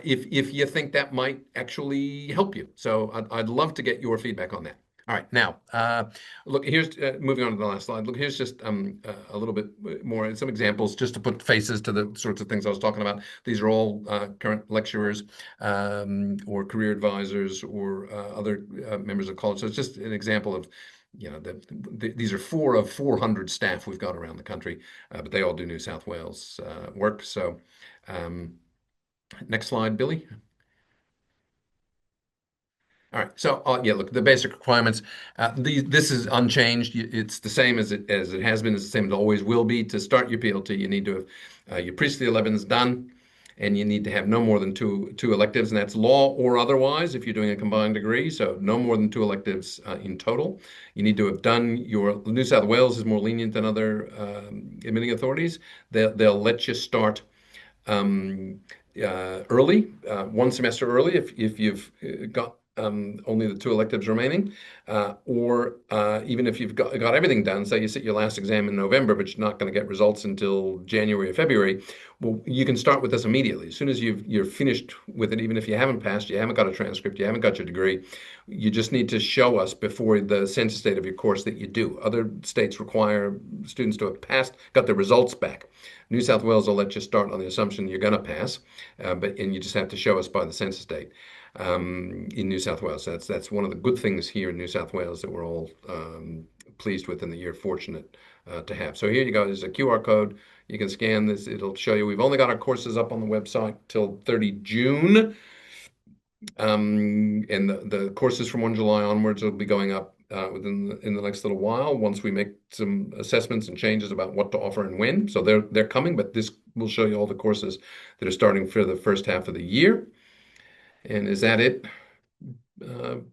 if you think that might actually help you. So I'd love to get your feedback on that. All right, now look. Here's moving on to the last slide. Look, here's just a little bit more, some examples, just to put faces to the sorts of things I was talking about. These are all current lecturers or career advisors or other members of college. So it's just an example of, these are four of 400 staff we've got around the country, but they all do New South Wales work. So um, next slide, Billy. All right. So, yeah, look, the basic requirements. This is unchanged. It's the same as it has been. It's the same as it always will be. To start your PLT, you need to have your priestly 11s done, and you need to have no more than two electives, and that's law or otherwise if you're doing a combined degree. So, no more than two electives in total. You need to have done your New South Wales is more lenient than other admitting authorities. They'll let you start um, early, one semester early if you've got only the two electives remaining, or even if you've got everything done, say you sit your last exam in November, but you're not going to get results until January or February, well, you can start with this immediately. As soon as you're finished with it, even if you haven't passed, you haven't got a transcript, you haven't got your degree, you just need to show us before the census date of your course that you do. Other states require students to have passed, got their results back. New South Wales will let you start on the assumption you're going to pass, and you just have to show us by the census date in New South Wales. That's one of the good things here in New South Wales that we're all pleased with and that you're fortunate to have. So here you go. There's a QR code. You can scan this. It'll show you. We've only got our courses up on the website till 30 June. And the courses from 1 July onwards will be going up in the next little while once we make some assessments and changes about what to offer and when. So they're coming, but this will show you all the courses that are starting for the first half of the year. And is that it,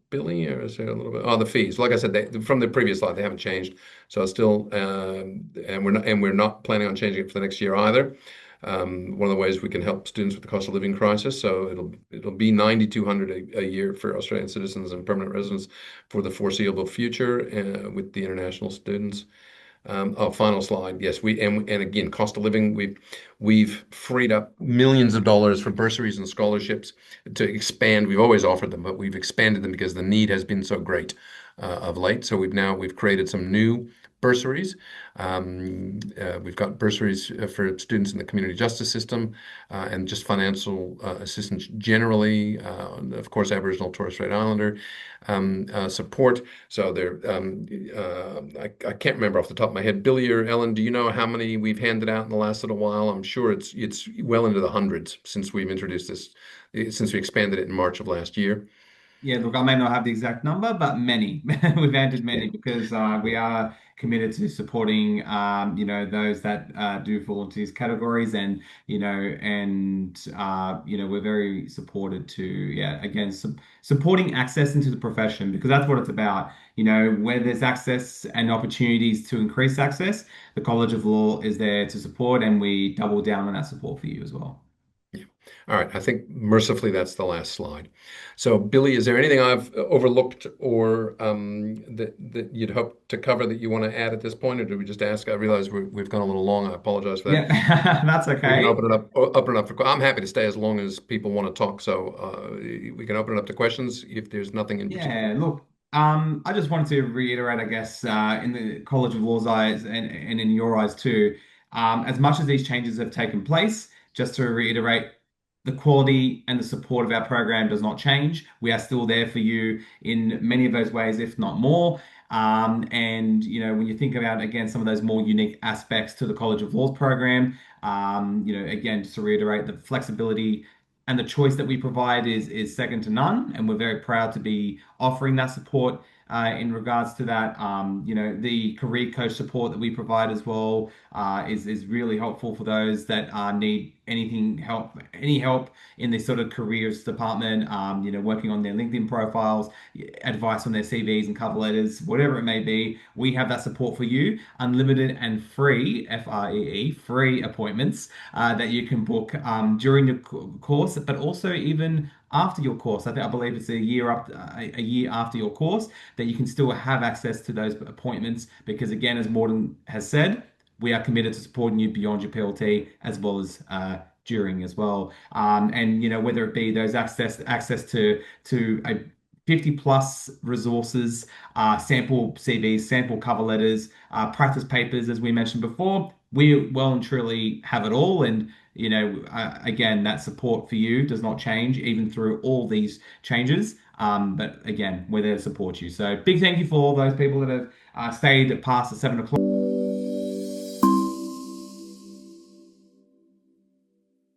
Billy, or is there a little bit? Oh, the fees. Like I said, from the previous slide, they haven't changed. So it's still, and we're not planning on changing it for the next year either. One of the ways we can help students with the cost of living crisis. So it'll be 9,200 a year for Australian citizens and permanent residents for the foreseeable future with the international students. Oh, final slide. Yes, and again, cost of living. We've freed up millions of dollars for bursaries and scholarships to expand. We've always offered them, but we've expanded them because the need has been so great of late. So we've created some new bursaries. We've got bursaries for students in the community justice system and just financial assistance generally. Of course, Aboriginal Torres Strait Islander support. So I can't remember off the top of my head. Billy or Ellen, do you know how many we've handed out in the last little while? I'm sure it's well into the hundreds since we've introduced this, since we expanded it in March of last year. Yeah, look, I may not have the exact number, but many. We've entered many because we are committed to supporting, those that do fall into these categories, and we're very supported to, yeah, again, supporting access into the profession because that's what it's about. Where there's access and opportunities to increase access, the College of Law is there to support, and we double down on that support for you as well. Yeah. All right. I think mercifully that's the last slide. So, Billy, is there anything I've overlooked or that you'd hope to cover that you want to add at this point, or do we just ask? I realize we've gone a little long. I apologize for that. Yeah, that's We can okay. open it up for. I'm happy to stay as long as people want to talk. So we can open it up to questions if there's nothing in particular. Yeah, look, I just wanted to reiterate, I guess, in the College of Law's eyes and in your eyes too, as much as these changes have taken place, just to reiterate, the quality and the support of our program does not change. We are still there for you in many of those ways, if not more. And when you think about again some of those more unique aspects to the College of Law's program, again, just to reiterate, the flexibility and the choice that we provide is second to none, and we're very proud to be offering that support in regards to that. The career coach support that we provide as well is really helpful for those that need any help in this sort of careers department. Working on their LinkedIn profiles, advice on their CVs and cover letters, whatever it may be. We have that support for you, unlimited and free, FREE, free appointments that you can book during your course, but also even after your course. I believe it's a year after your course that you can still have access to those appointments because again, as Morten has said, we are committed to supporting you beyond your PLT as well as during as well. And whether it be those access to a 50 plus resources, sample CVs, sample cover letters, practice papers, as we mentioned before. We well and truly have it all. And, again, that support for you does not change even through all these changes. But again, we're there to support you. So big thank you for all those people that have stayed past the 7 o'clock.